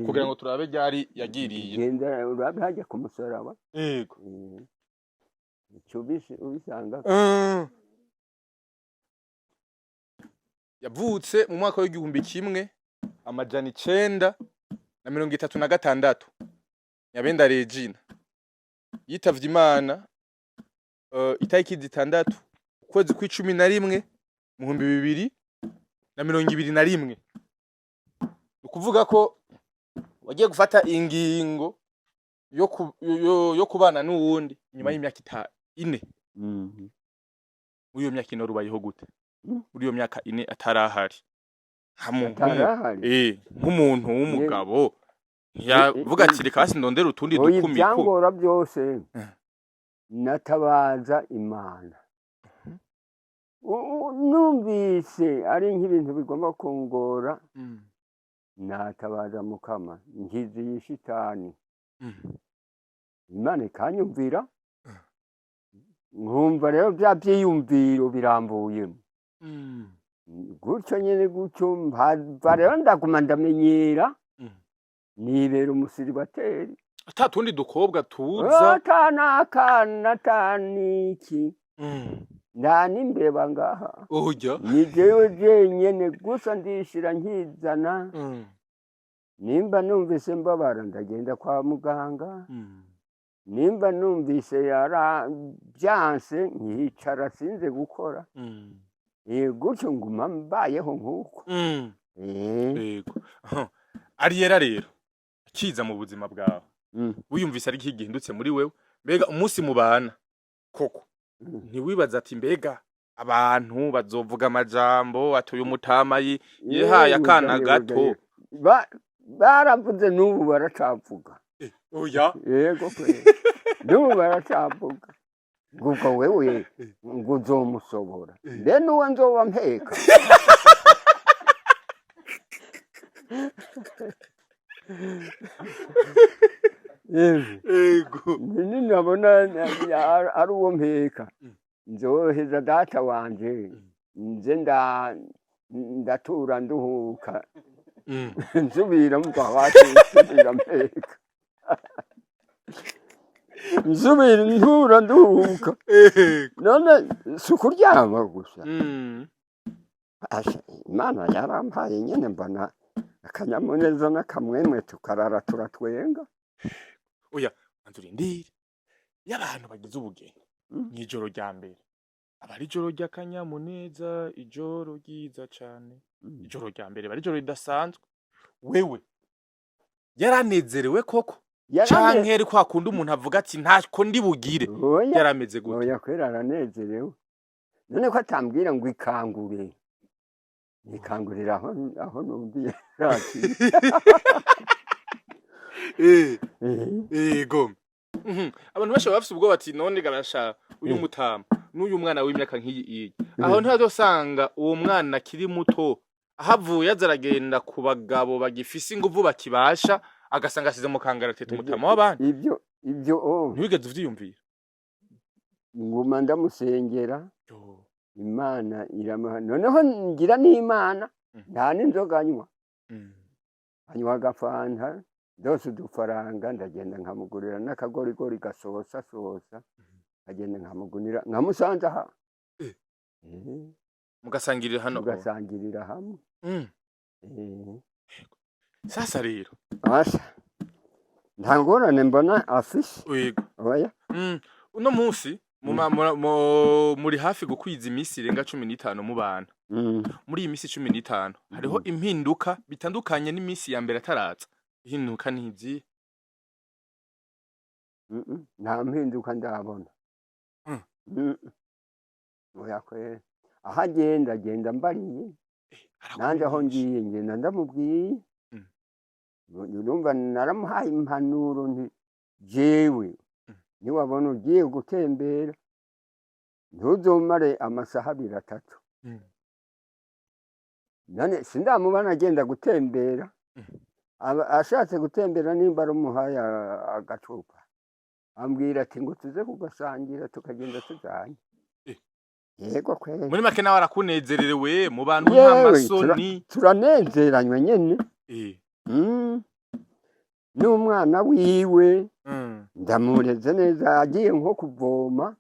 kugira ngo turabe ryari yagiriye genda urabe hajya ku musaraba yego icyo ubisanga yavutse mu mwaka w'1936 Nyabenda Regina yitavye Imana itariki 6 ukwezi kwa11 mu 2021 ukuvuga ko wagiye gufata ingingo yo kubana n'uwundi nyuma y'imyaka 4 uyo myaka ino rubayeho gute muri iyo myaka 4 atarahari nk'umuntu w'umugabo yavuga ati reka hasi ndondera utundi dukumi ibyangora byose natabaza Imana numvise ari nk'ibintu bigomba kungora natabaza Mukama ngize yishitani Imana ikanyumvira nkumva rero bya byiyumviro birambuyemo gutyo nyene gutyo mva rero ndaguma ndamenyera nibera umusiribateri atatundi dukobwa tuza atanakana taniki ndani imbeba ngaha ujya ni jewe jenyene gusa ndishira nkizana nimba numvise mbabara ndagenda kwa muganga nimba numvise byanse nkicara sinze gukora gutyo nguma mbayeho nk'uko yego Ariyera rero akiza mu buzima bwawe wiyumvise ari gihindutse muri wewe mbega umunsi mubana koko ntiwibaza ati mbega abantu bazovuga amajambo atuye umutamayi yehaye akana gato baravuze n'ubu baracavuga oya yego kwe n'ubu baracavuga nguko wewe ngo uzomusobora mbe n'uwo nzoba mpeka yego ninabona ari uwo mpeka nzoheza data wanje nze ndatura nduhuka nsubira mva hasi nsubira mpeka nsubira ntura nduhuka none si ukuryama gusa Imana yarampaye nyene mbona akanyamuneza n'akamwemwe tukarara turatwenga oya anzurindire y'abantu bagize ubugeni mw'ijoro rya mbere abari ijoro ry'akanyamuneza ijoro ryiza cane ijoro rya mbere bari ijoro ridasanzwe wewe yaranezerewe koko canke ari kwa kundi umuntu avuga ati ntako ndi bugire yarameze gute oya kwera aranezerewe none ko atambwira ngo ikangure nikangurira aho numviye rati yego abantu benshi bafise ubwo bati none garasha uyu mutama n'uyu mwana w'imyaka nk'iyi aho ntazosanga uwo mwana akiri muto ahavuye azaragenda ku bagabo bagifise inguvu bakibasha agasanga asize mu kangaratete umutama w'abandi ibyo ntiwigeze uvyiyumvira nguma ndamusengera Imana iramuha noneho ngira n'Imana nta n'inzoga anywa anywa agafanta dose udufaranga ndagenda nkamugurira n'akagorigori gasosa agenda nkamugunira nkamusanze aha mugasangirira hano mugasangirira hamwe sasa rero nta ngorane mbona afise yego oya uno munsi muri hafi gukwiza iminsi irenga 15 mu bana muri iyi minsi 15 hariho impinduka bitandukanye n'iminsi ya mbere ataraza ihinduka n'izi nta mpinduka ndabona oya kwere aho agenda mbariye nanje aho ngiye ngenda ndamubwiye urumva naramuhaye impanuro nti jewe niwabona ugiye gutembera ntuzomare amasaha 2-3 none sindamubana agenda gutembera ashatse gutembera nimba arumuhaye agacupa ambwira ati ngo tuze kugasangira tukagenda tujanye yego kwere muri make nawe arakunezererewe mu bantu nta masoni turanezeranywe nyene n'umwana wiwe ndamureze neza agiye nko kuvoma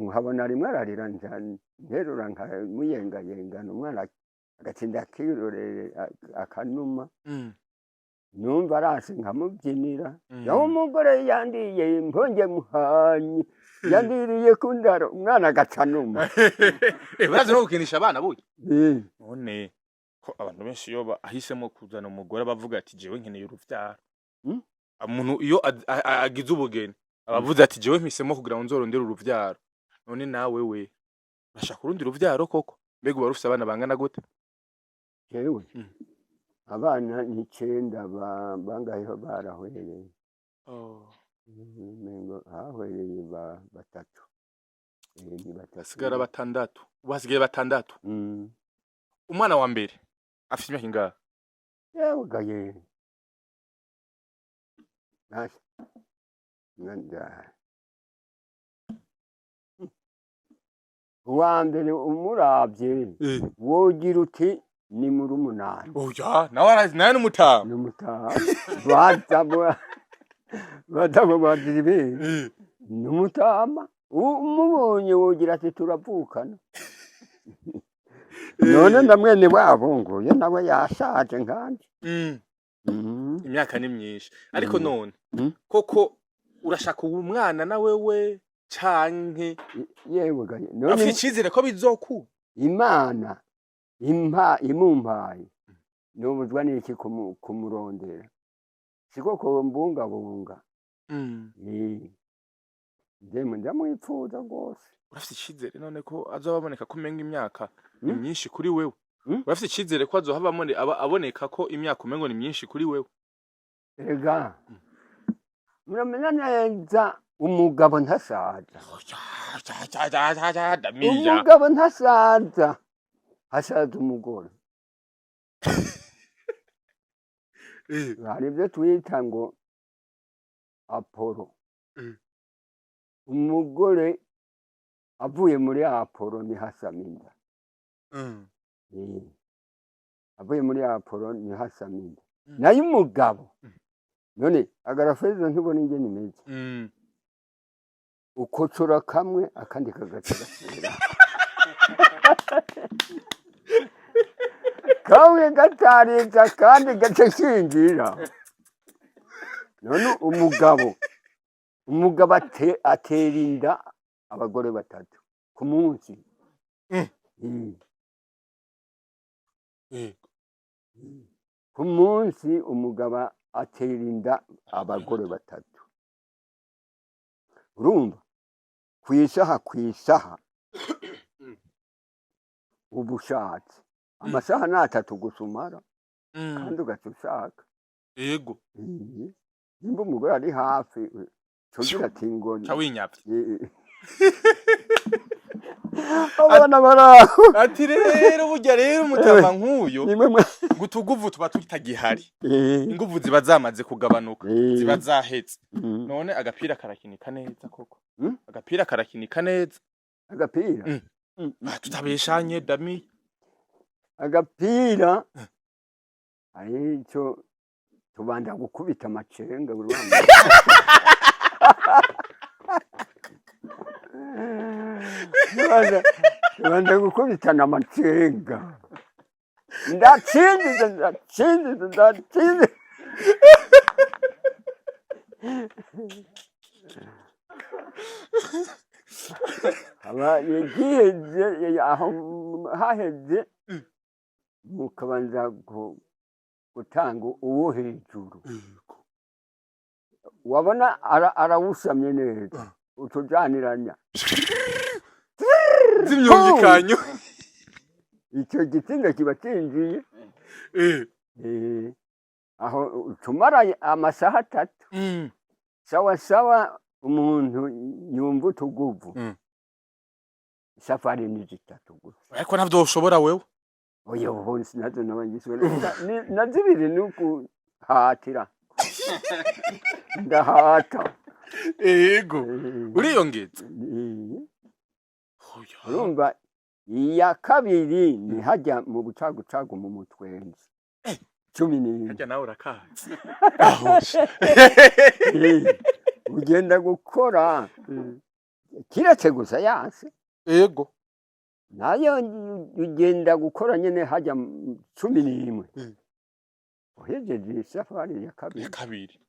nkabona rimwe ararira nterura nkamuyengayengana umwana agatsinda akirorere akanuma numva arase nkamubyinira yaho umugore yandiye mponge muhanyi yandiriye kundaro umwana agacanuma bazi no gukinisha abana buye none ko abantu benshi iyo ahisemo kuzana umugore bavuga ati jewe nkeneye uruvyaro umuntu iyo agize ubugeni abavuze ati jewe mpisemo kugira ngo nzorondere uruvyaro none nawe we bashaka urundira uruvyaro koko mbega uba rufise abana bangana gute jewe abana ni 9 bangayeho barahwereye mengo hahwereye 3 ni 3 sigara 6 basigaye 6 umwana wa mbere afite imyaka ingahe yewe gaye nasi nanda uwa mbere umuravye wogira uti ni muri 8 oya nawe n'umutama n'umutama batabo badiribe n'umutama umubonye wogira ati turavukana none ndamwene wabo ngo yo nawe yashaje nkanje imyaka ni myinshi ariko none koko urashaka umwana nawe we canke yewe gaye none afite icizere ko bizoku Imana imumpaye nubuzwa n'iki kumurondera siko ko mbungabunga ndemwe ndamwipfuza rwose urafite icizere none ko azobaboneka ko umenga imyaka ni myinshi kuri wewe urafite icizere ko azohava aboneka ko imyaka umengo ni myinshi kuri wewe ega muramenya neza umugabo ntasaza umugabo ntasaza hasaza umugore hari ibyo twita ngo Apollo umugore avuye muri Apollo ni hasaminda avuye muri Apollo ni hasaminda nayo umugabo none agarafeza ntibona ingene imeze ukocora kamwe akandi kagatsira kawe gatariza kandi gacekingira none umugabo atera inda abagore 3 ku munsi ku munsi umugabo atera inda abagore 3 urumva kwisaha ubushatse amasaha 3 gusumara kandi ugatushaka yego nimba umugore ari hafi tugira ati ngo cawinyapye abana baraho ati rero burya rero umutama nk'uyo gutuguvu tuba tutagihari inguvu ziba zamaze kugabanuka ziba zahetse none agapira karakinika neza koko agapira karakinika neza agapira tutabeshanye Dami. Agapira arico tubanda gukubita amacenga urwanda. Tubanda gukubitana amacenga. Ndatsinze. Aba yagiye aho haheze mukabanza gutanga uwo hejuru. Wabona arawusamye neza utujaniranya zimyumvikanyo. Icyo gitsinda kiba cinjiye aho tumara amasaha 3 sawa umuntu yumva utuguvu. Safari ni 3 gusa ariko navyo ushobora wewe. Oya hose nazo nabangiswe nazibiri nuku hatira ndahata Ego uriyongeza. urumva iya kabiri ni hajya mu bucagucagu mu mutwenzi 11 hajya nawe urakazi. ugenda gukora kiretse gusa yanse. Ego nayo ugenda gukora nyene hajya 11 uhejeje safari ya kabiri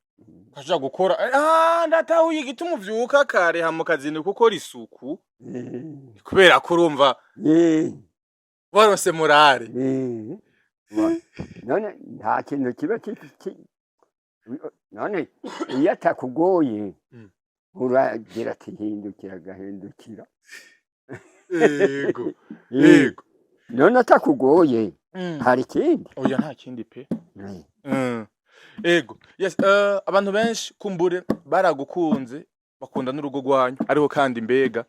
kaja gukora ndatahuye igituma uvyuka kare ha mu kazini kuko risuku kubera ko urumva warose morale none nta kintu kiba none iyo atakugoye uragira ati hindukira gahindukira. Ego none atakugoye hari kindi. Oya nta kindi pe. Ego yes abantu benshi kumbure baragukunze bakunda n'urugo rwanyu ariho kandi mbega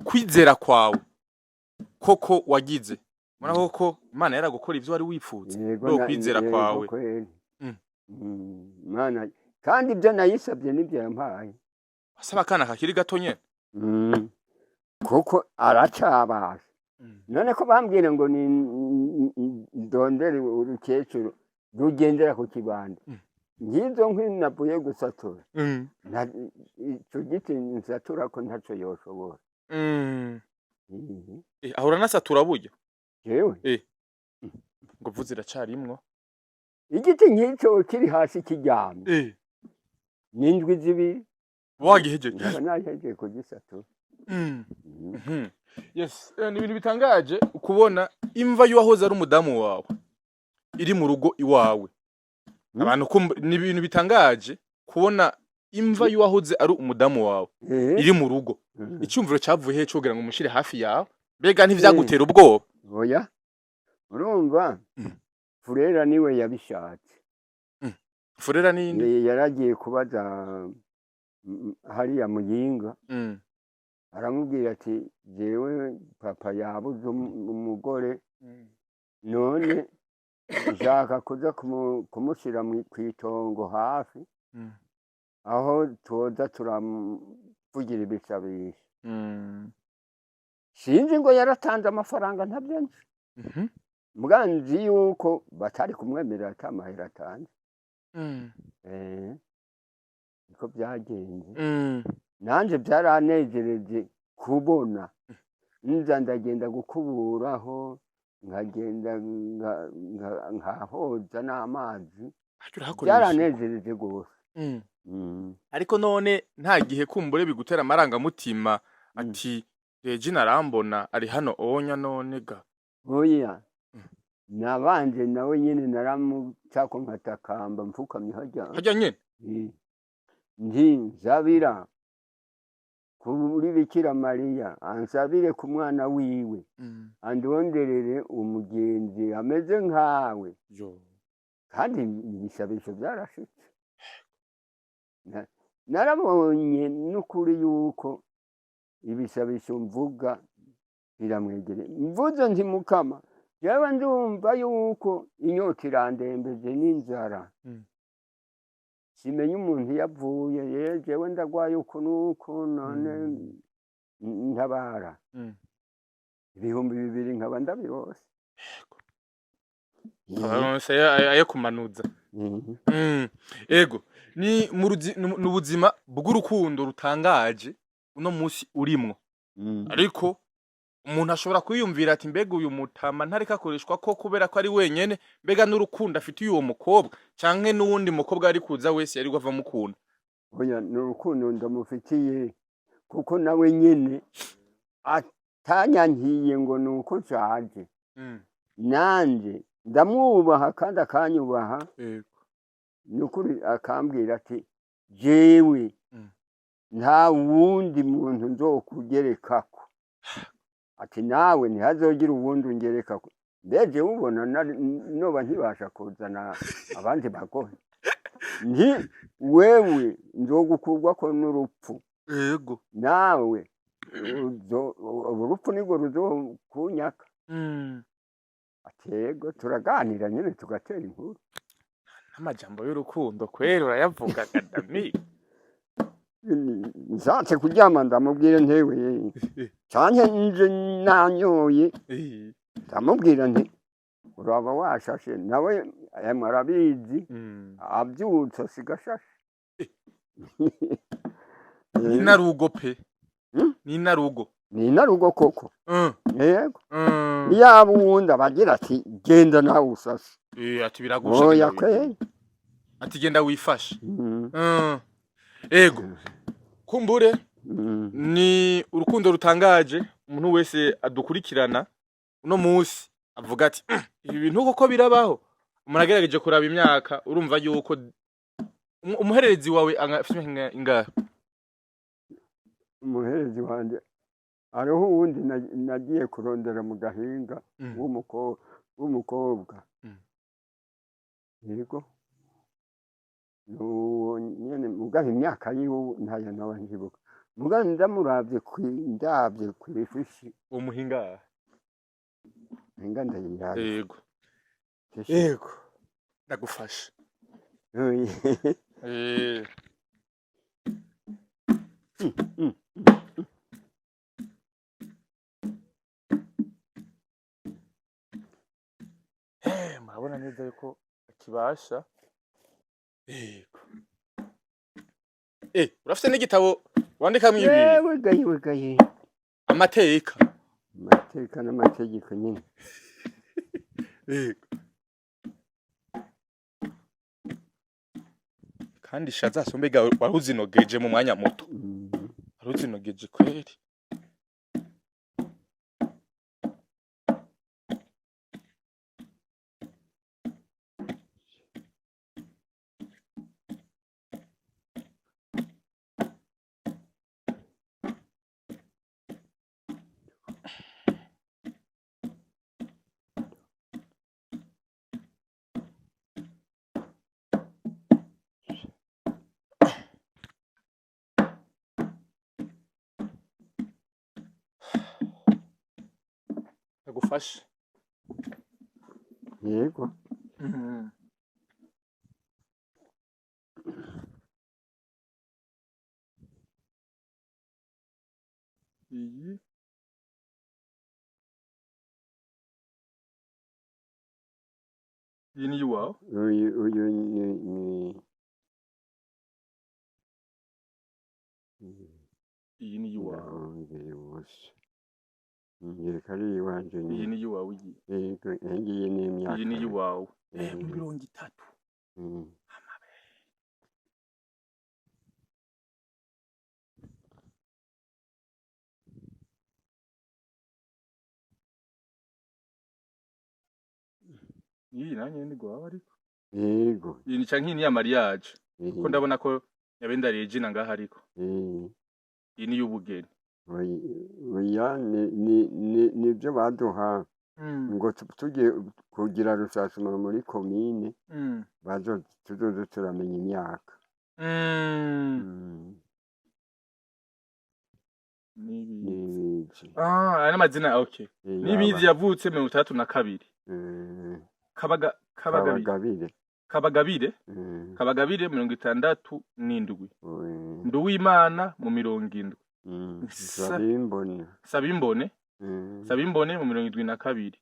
kwizera kwawe koko wagize mura koko Imana yaragukora ivyo wari wifuza no kwizera kwawe. Imana kandi ibyo nayisabye nibyo yampaye. Asaba kana kakiri gato nyene koko aracabasha. None ko bambwira ngo ni ndondere urukecuru rugendera ku kibanda ngizo nk'inabuye gusatura ico giti nsatura ko ntaco yoshobora. Ahura nasatura buryo jewe ngo vuze iracarimwo igiti nk'icyo kiri hasi kiryamye n'indwi zibiri wagihejeje nahejeje kugisatura. Yes ni ibintu bitangaje ukubona imva y'uwahoze ari umudamu wawe iri mu rugo iwawe. Abantu ni ibintu bitangaje kubona imva y'uwahoze ari umudamu wawe iri mu rugo. Icyumviro cyavuye he cyogira ngo umushire hafi yawe mbega ntivyagutera ubwoba? Oya urumva Furera niwe yabishatse. Furera ninde yaragiye kubaza hariya Muyinga aramubwira ati jewe papa yabuze umugore none nshaka kuza kumushira kwitongo hafi aho toza turamuvugira ibisabisho. Sinzi ngo yaratanze amafaranga ntabyo nzi. Muganzi yuko batari kumwemerera atamahera atanze. Niko byagenze. Nanje byaranejereje kubona nza ndagenda gukuburaho nkagenda nkahoza n'amazi byaranejereje gose. Ariko none nta gihe kumbure bigutera amaranga mutima ati Regina arambona ari hano onya none ga. Oya nabanje nawe nyene naramucako nkatakamba mfukamye hajya nyene nzabira kuri Bikira Mariya ansabire ku mwana wiwe andonderere umugenzi ameze nkawe kandi ibisabisho byarashitse. Narabonye n'ukuri yuko ibisabisho mvuga biramwegere mvuze nti Mukama yewe ndumva yuko inyota irandembeje n'inzara. Simenye umuntu yavuye jewe ndagwaye uko nuko none ntabara ibihumbi 2 nkaba ndabirose abaronse ayo kumanuza ego ni n'ubuzima bw'urukundo rutangaje uno munsi urimwo ariko umuntu ashobora kwiyumvira ati mbega uyu mutama ntareka akoreshwa ko kubera ko ari wenyene mbega n'urukundo afite uwo mukobwa canke n'uwundi mukobwa ari kuza wese yari gwava mukunda oya n'urukundo ndamufitiye kuko nawe nyene atanyankiye ngo nuko nshaje nanje ndamwubaha kandi akanyubaha nukuri akambwira ati jewe nta wundi muntu nzokugerekako ati nawe ntihazogira uwundi ungerekako mbeje ubona noba ntibasha kuzana abandi bagore nti wewe nzogukurwako n'urupfu yego nawe urupfu nirwo ruzokunyaka atego turaganira nyene tugatera inkuru n'amajambo y'urukundo kwera urayavuga kadami nshatse kuryama ndamubwira ntewe canke nje nanyoye ndamubwira nti uraba washashe nawe arabizi abyutse sigashashe inarugo pe ninarugo koko yego yaba uwundi abagira ati genda nawe usase ati biragusha oya kweli ati genda wifashe ego kumbure ni urukundo rutangaje umuntu wese adukurikirana uno munsi avuga ati ibi bintu koko birabaho umuntu agerageje kuraba imyaka urumva yuko umuhererezi wawe afite ingahe umuhererezi wanje ariho uwundi nagiye kurondera mu gahinga w'umukobwa yego nyene mugaha imyaka yiwe ntayo nawe ntibuka mugaha ndamuravye kw'ifishi umuhinga ndayirabe yego ndagufasha murabona neza yuko akibasha yego urafite n'igitabo wandikamo ibintu wegaye amateka n'amategeko nyine yego kandi shaza mbega waruzinogeje mu mwanya muto waruzinogeje kweri agufashe yego iyi ni iwawe uyu iyi ni iwawe yereka ari iwanje iyi ni iwawe iyi ni imyaka iyi ni iwawe 30 iyi nanye ndi gwawe ariko yego iyi ni canke ni ya mariage ko ndabona ko yabenda Regina ngaha ariko iyi ni y'ubugeni oya nibyo baduha ngo tugiye kugira rusasuma muri komine tuzoze turamenya imyaka nibizi ari amazina okay nibizi yavutse 32 kabagabire 67 Nduwimana mu 70 Sabimbone. Sabimbone mu 72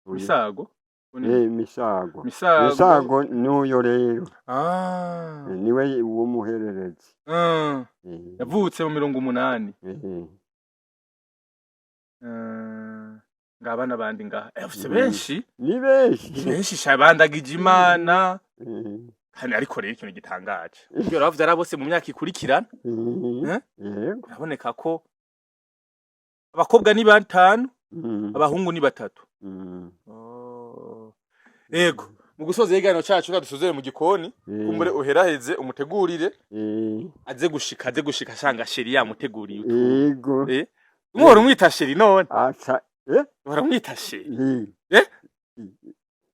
Misago Misago Misago n'uyo rero niwe w'umuhererezi yavutse mu 80 ngaba nabandi ngaha afite benshi ni benshi shabandagije Imana kandi ariko rero ikintu gitangaje iyo ravye arabose mu myaka ikurikirana uraboneka ko abakobwa ni 5 abahungu ni 3 yego mu gusoza ikiganiro cyacu kadusuzere mu gikoni kumbure uheraheze umutegurire aze gushika shanga sheri yamuteguriye yego umworo umwita sheri none baramwita sheri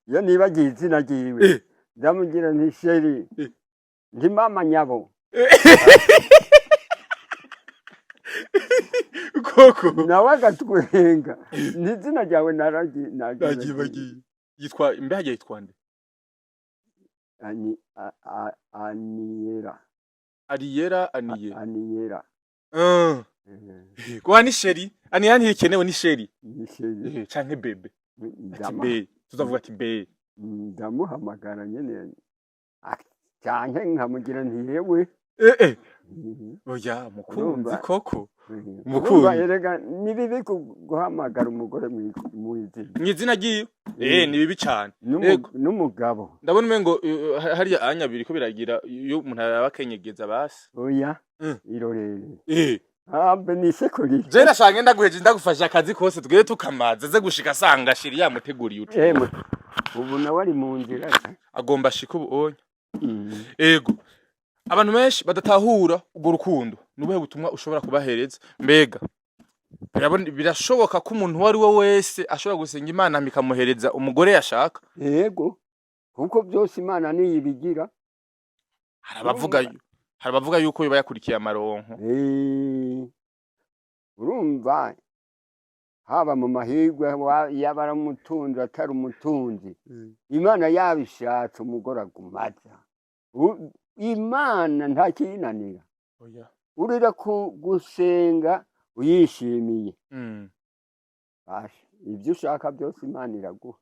yo nibagiye izina ryiwe ndamugira nti sheri ndi mama nyabo koko nawe agatwenga n'izina ryawe nagiye yitwa imbeho yitwa nde Aniyera kwa ni sheri ani ikenewe ni sheri canke bebe ati tuzavuga ati be ndamuhamagara nyene canke nkamugira nti yewe oya mukunzi koko mukunzi erega ni bibi guhamagara umugore mwizina giye ni bibi cyane n'umugabo ndabona umengo hariya anyabiri ko biragira iyo umuntu abakenyegeza basi oya irorere ambe nisekuri je nashange ndaguheje ndagufasha akazi kose tugere tukamaza ze gushika sanga shiri yamuteguriye uti ubu nawe ari mu nzira agomba shika ubu onya ego abantu benshi badatahura ubwo rukundo nubuhe butumwa ushobora kubahereza mbega birashoboka ko umuntu wari we wese ashobora gusenga Imana mikamuhereza umugore yashaka yego kuko byose Imana niyibigira harabavuga yuko biba yakurikiye amaronko urumva haba mu mahirwe yabara umutunzi atari umutunzi Imana yabishatse umugore agumaza Imana nta kinanira urira gusenga uyishimiye ibyo ushaka byose Imana iraguha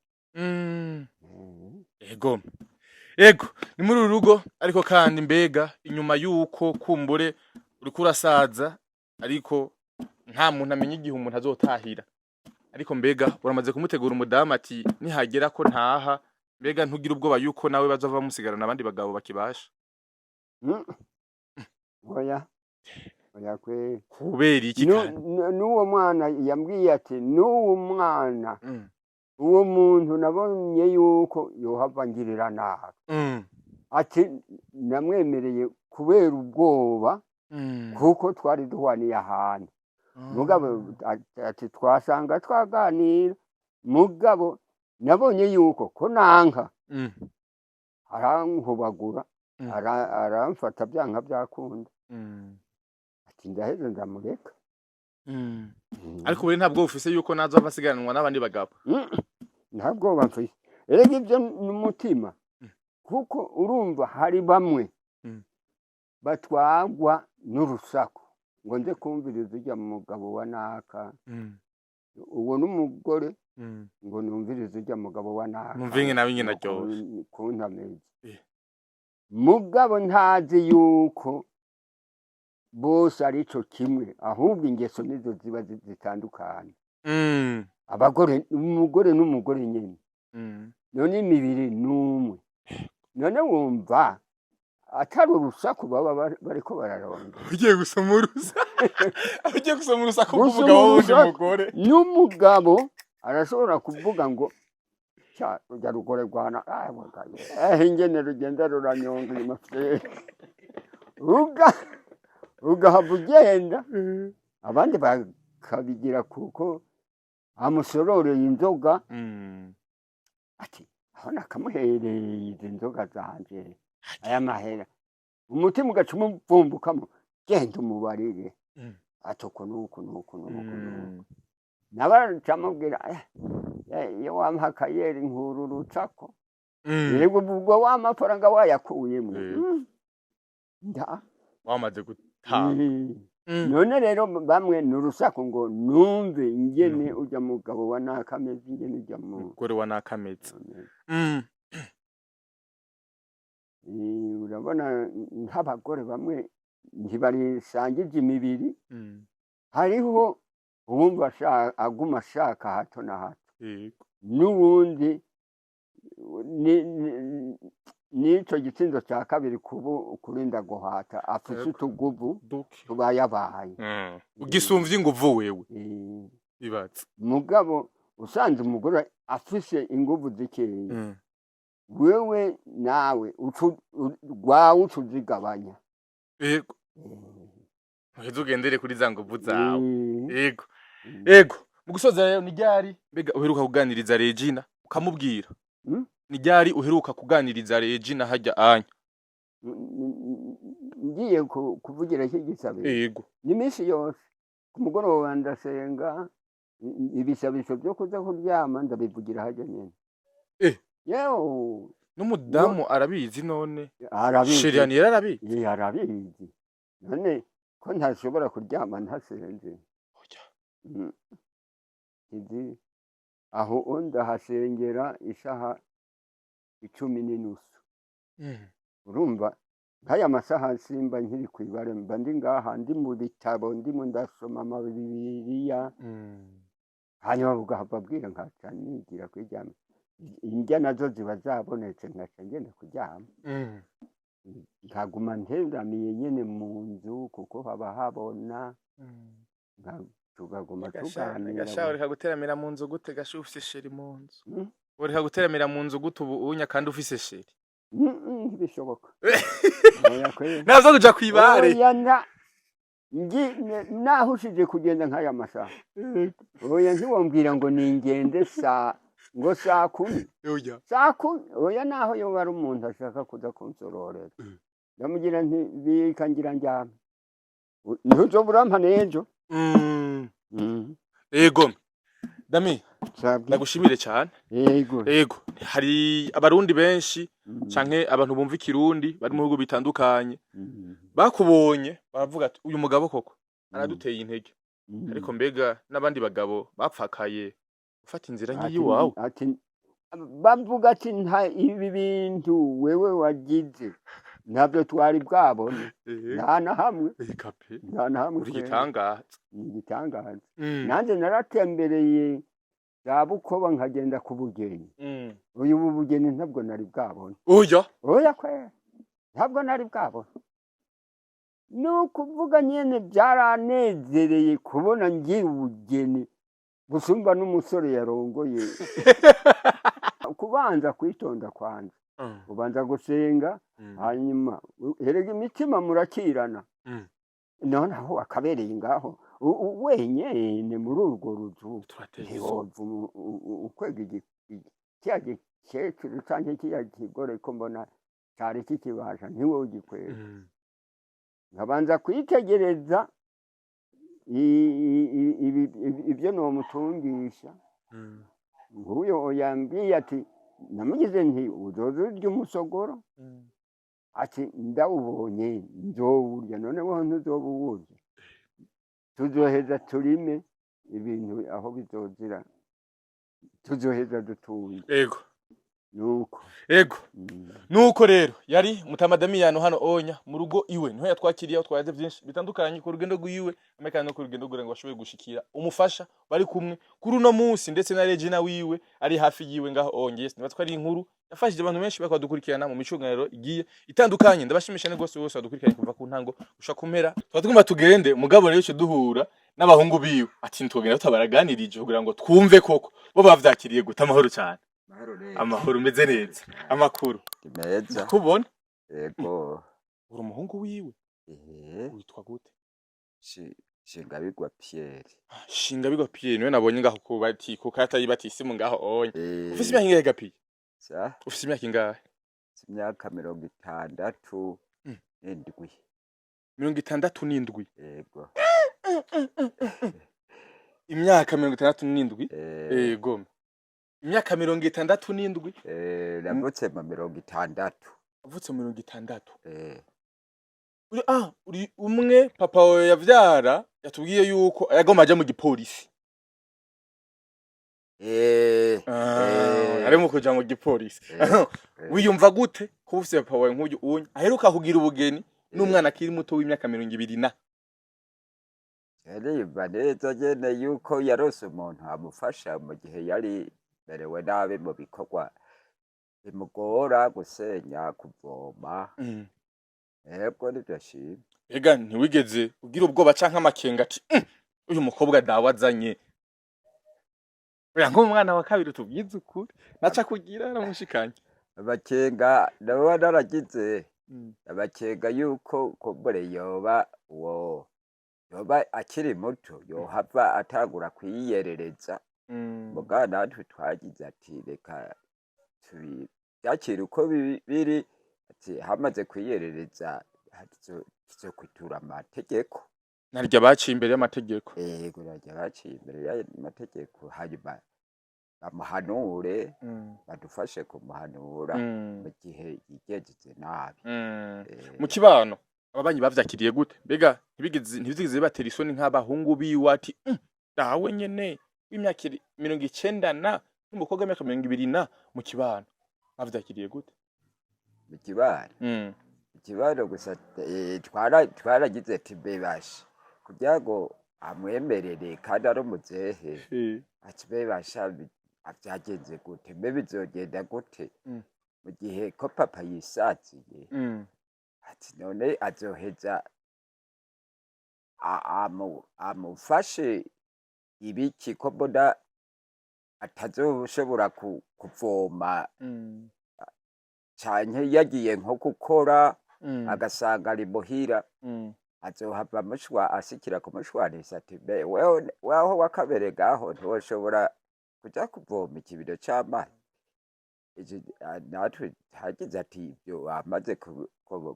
ego ni muri uru rugo ariko kandi mbega inyuma yuko kumbure uriko urasaza ariko nta muntu amenya igihe umuntu azotahira ariko mbega uramaze kumutegura umudamu ati nihagera ko ntaha mbega ntugira ubwoba yuko nawe bazava musigarana abandi bagabo bakibasha oya kwe kubera iki n'uwo mwana yambwiye ati n'uwo mwana uwo muntu nabonye yuko yohava ngirira nabi ati namwemereye kubera ubwoba kuko twari duhwaniye ahantu mugabo ati twasanga twaganira mugabo nabonye yuko ko nanka arankubagura aramfata byanka byakunda ati ndaheze ndamureka ariko we ntabwo ufise yuko nazo abasigaranwa n'abandi bagabo ntabwo bamfise erega ibyo n'umutima kuko urumva hari bamwe batwagwa n'urusaku ngo nze kumviriza ujya mu mugabo wa naka uwo n'umugore ngo numvirize ujya mugabo wa naka numvinge nawe nyina ryo kuntameze mugabo ntazi yuko bose ari cyo kimwe ahubwo ingeso nizo ziba zitandukanye abagore umugore n'umugore nyine none imibiri n'umwe none wumva atari urusaku baba bariko bararonda ugiye gusoma urusaku k'umugabo wundi mugore n'umugabo arashobora kuvuga ngo ujya rugore rwana ingene rugenda ruranyonga imafere ugahava ugenda abandi bakabigira kuko amusororeye inzoga ati aho nakamuhereye izi nzoga zanje aya mahera umutima ugaca umuvumbukamo genda umubarire ati uku nuku nabacamubwira iyo wamuha akayeri nkuru rucako yego ubwo w'amafaranga wayakuyemo wamaze gutaha none rero bamwe n'urusaku ngo numve ingene ujya mugabo wa nakameze ingene ujya mugore wa nakameze urabona nk'abagore bamwe ntibarisangije imibiri hariho uwumva aguma ashaka hato na hato n'ubundi n'icyo gitsindo cya kabiri kurinda guhata afise utuguvu tuba yabaye ugisumvye inguvu wewe ibatse mugabo usanze umugore afise inguvu zikeyi wewe nawe rwawe utuzigabanya yego uheze ugendere kuri za nguvu zawe yego yego mu gusoza rero ni ryari mbega uheruka kuganiriza Regina ukamubwira ni ryari uheruka kuganiriza Regina hajya anya ngiye kuvugira iki gisabe yego ni minsi yose ku mugoroba ndasenga ibisabisho byo kuza kuryama ndabivugira hajya nyene yewe n'umudamu arabizi none arabizi Sheriani yarabizi arabizi none ko ntashobora kuryama ntasenze izi aho ndahasengera isaha 10:30 urumva nk'aya masaha simba nkiri kwibare mba ndi ngaha ndi mu bitabo ndimo ndasoma amabibiriya hanyuma bugahava nkaca nigira kwijyama indya nazo ziba zabonetse nkaca ngenda kuryama nkaguma nteramiye nyene mu nzu kuko haba habona tugaguma tuganira gashaho reka guteramira mu nzu gute gashu ufise sheri mu nzu reka guteramira mu nzu gute ubunya kandi ufise sheri bishoboka nazo kuja kwibare nahushije kugenda nk'aya masaha oya ntiwombwira ngo ningende saa 10 saa 10 oya naho yoba ari umuntu ashaka kuza kunsororera ndamugira nti bikangira njyana ntuzobura n'ejo yego Dami ndagushimire cyane yego hari abarundi benshi canke abantu bumva ikirundi bari mu bihugu bitandukanye bakubonye baravuga ati uyu mugabo koko araduteye intege ariko mbega n'abandi bagabo bapfakaye ufata inzira ngiyi wawe bavuga ati ibi bintu wewe wagize ntabyo twari bwabone nta na hamwe igitangaza nanjye naratembereye za Bukoba nkagenda ku Bugeni uyu Bugeni ntabwo nari bwabone oya kwe ntabwo nari bwabone nukuvuga nyene byaranezereye kubona ngira ubugeni gusumba n'umusore yarongoye kubanza kwitonda kwanza ubanza gusenga hanyuma herega imitima murakirana noneho akabereye ngaho wenyene muri urwo ruzu ukwega kiya gikecuru canke kiya kigore ko mbona cari kikibasha ntiwe ugikwega nkabanza kwitegereza ibyo nomutungisha nguyo yambwiye ati namugize nti uzoza urya umusogoro ati ndawubonye nzowurya noneho ntuzowurya tuzoheza turime ibintu aho bizozira tuzoheza dutuye ego nuko rero yari Mutama Damiyano hano onya mu rugo iwe niho yatwakiriye twayaze byinshi bitandukanye ku rugendo rwiwe amekana no ku rugendo rwe ngo bashoboye gushikira umufasha bari kumwe kuri uno munsi ndetse na Regina wiwe ari hafi yiwe ngaho onye nibatwa ari inkuru yafashije abantu benshi bakadukurikirana mu micunganiro igiye itandukanye ndabashimisha n'egose wose badukurikiranye kuva ku ntango usha kumera twatuguma tugende mugabo rero cyo duhura n'abahungu biwe ati ntugenda tutabaraganirije kugira ngo twumve koko bo bavyakiriye guta amahoro cyane amahoro umeze neza amakuru meza kubona yego uri umuhungu wiwe witwa gute Shingabigwa Pierre niwe nabonye ngaho kubati ku kata yibatisimu ngaho onye ufise imyaka ingahe gapiye ufise imyaka ingahe imyaka 67 67 yego imyaka 67 yego imyaka 67 navutse mu 60 avutse mu 60 uri umwe papa wawe yavyara yatubwiye yuko yagomba aje mu gipolisi. Arimo kuja mu gipolisi. Wiyumva gute ko ufise papa wawe nk'uyu unye aheruka kugira ubugeni n'umwana akiri muto w'imyaka 20 Yariba neza nyene yuko yarose umuntu amufasha mu gihe yari berewe nabi mu bikorwa bimugora gusenya kuvoma. Yego nivyo shimye. Ega ntiwigeze ugira ubwoba canke amakenga ati uyu mukobwa dawazanye. Oya nk'umwana wa kabiri tubwize ukuri naca kugira aramushikanye. Abakenga nabo naragize. Abakenga yuko kumbure yoba akiri muto yohava atangura kwiyerereza. Muga natwe twagize ati reka byakira uko biri ati hamaze kwiyerereza tuzokwitura amategeko. Narya baciye imbere y'amategeko. Yego narya baciye imbere y'amategeko hanyuma bamuhanure badufashe kumuhanura mu gihe yigejeje nabi. Mu kibano ababanyi bavyakiriye gute? Mbega ntibigeze batera isoni nk'abahungu biwe ati dawe nyene w'imyaka 90 n'umukobwa w'imyaka 20 mu kibano bavyakiriye gute? Mu kibano ikibano gusa twaragize ati bebasha kugira ngo amwemerere kandi ari umuzehe ati bebasha avyagenze gute mbe bizogenda gute mu gihe ko papa yisaziye ati none azoheza amufashe ibiki ko mbona atazoshobora kuvoma canke yagiye nko gukora agasanga ari muhira azohava asikira kumushwanisa ati be weho wakabere gaho ntiwoshobora kuja kuvoma ikibido c'amazi. Natwe hagize ati ibyo amaze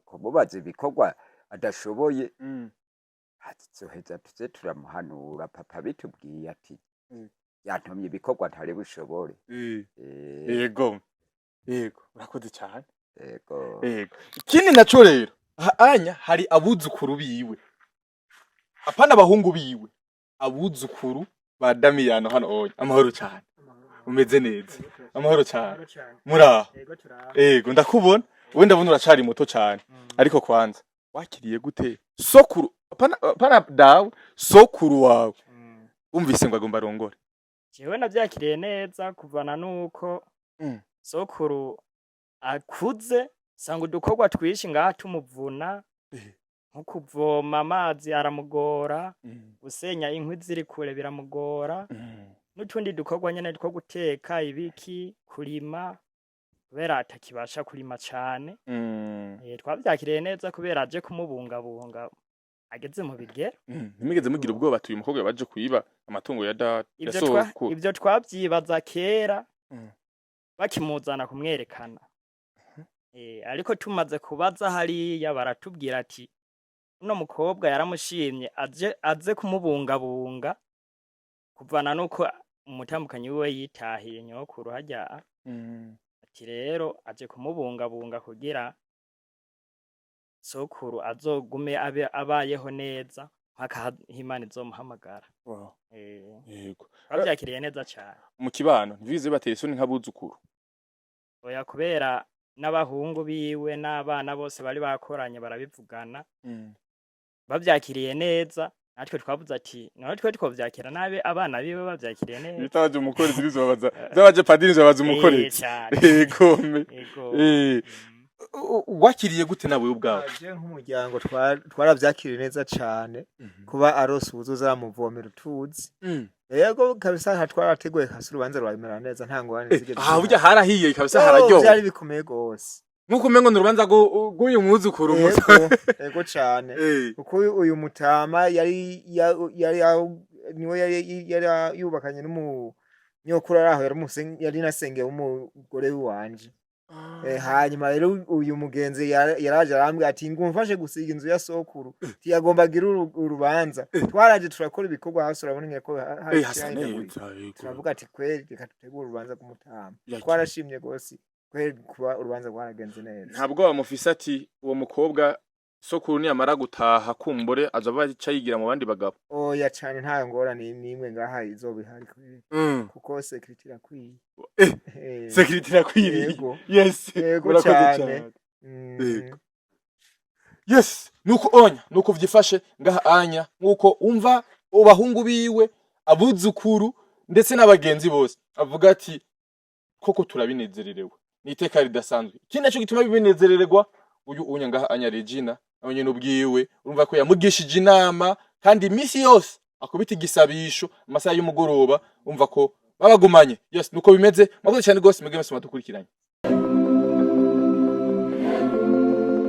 kumubaza ibikorwa adashoboye zoheza tuze turamuhanura papa bitubwiye ati yantumye ibikorwa ntari bushobore. Yego urakoze cyane. Yego ikindi naco rero anya hari abuzukuru biwe apana abahungu biwe abuzukuru ba Damiyano hano amahoro cyane umeze neza amahoro cyane muraho. Yego ndakubona we ndabona uracari muto cyane ariko kwanza wakiriye gute sokuru apana dawe sokuru wawe umvise ngo agomba arongore? Jewe navyakiriye neza kuvana nuko sokuru akuze sanga udukorwa twishi ngaha tumuvuna nko kuvoma amazi aramugora gusenya inkwi ziri kure biramugora n'utundi dukorwa nyene two guteka ibiki kurima kubera atakibasha kurima cane. Twavyakiriye neza kubera aje kumubungabunga ageze mu bigero. Ntimigeze mugira ubwoba tuyu mukobwa baje kuyiba amatungo ya sokuru? Ivyo twavyibaza kera bakimuzana kumwerekana. Ariko tumaze kubaza hariya baratubwira ati uno mukobwa yaramushimye aze kumubungabunga kuvana nuko umutambukanyi wiwe yitahiye nyokuru hajya ati rero aje kumubungabunga kugira sokuru azogume abayeho neza mpaka Imana izomuhamagara. Yego bavyakiriye neza cyane. Mu kibano ntibize batera isoni nk'abuzukuru? Oya kubera n'abahungu biwe n'abana bose bari bakoranye barabivugana bavyakiriye neza. Natwe twavuze ati natwe twovyakira nabe abana biwe bavyakiriye neza. Bitaje umukore zibizobaza zabaje padiri zabaza umukore. Yego wakiriye gute nawe ubwawe? Je nk'umuryango twaravyakiriye neza cyane kuba arose ubuzuza amuvomera utuzi. Yego kabisa hatwarateguye kasi urubanza rwabimera neza nta ngorane zigeze. Burya harahiye kabisa hararyoha. Byari bikomeye gose. Nuko umengo n'urubanza rw'uyu mwuzukuru muto. Yego cyane. Kuko uyu mutama yari niwe yari yubakanye n'umunyokuru araho yari nasengeye umugore wanje. Hanyuma rero uyu mugenzi yaraje arambwira ati ngumfashe gusiga inzu ya sokuru tiyagomba gira urubanza. Twaraje turakora ibikorwa hasi urabona ko turavuga ati kweri reka tutegura urubanza rw'umutama. Twarashimye gose kweri kuba urubanza rwaragenze neza. Ntabwo bamufise ati uwo mukobwa sokuru niyamara gutaha kumbure azoba aca yigira mu bandi bagabo. oya cane nta ngorane n'imwe ngaha izobihari kuko security irakwiye. Security irakwiriye. Yego. Yes. Yego Murakoze cane. cyane. Mm. Yes, nuko vyifashe ngaha anya nkuko umva ubahungu biwe abuzukuru ndetse n'abagenzi bose avuga ati koko turabinezererewe niteka ridasanzwe kindi naco gituma bibinezerererwa uyu unya ngaha anya Regina abonye n'ubwiwe urumva ko yamugishije inama kandi imisi yose akubita igisabisho amasaha y'umugoroba umva ko babagumanye. Yes, nuko bimeze mwakoze cyane gose mwege mwese matukurikiranye.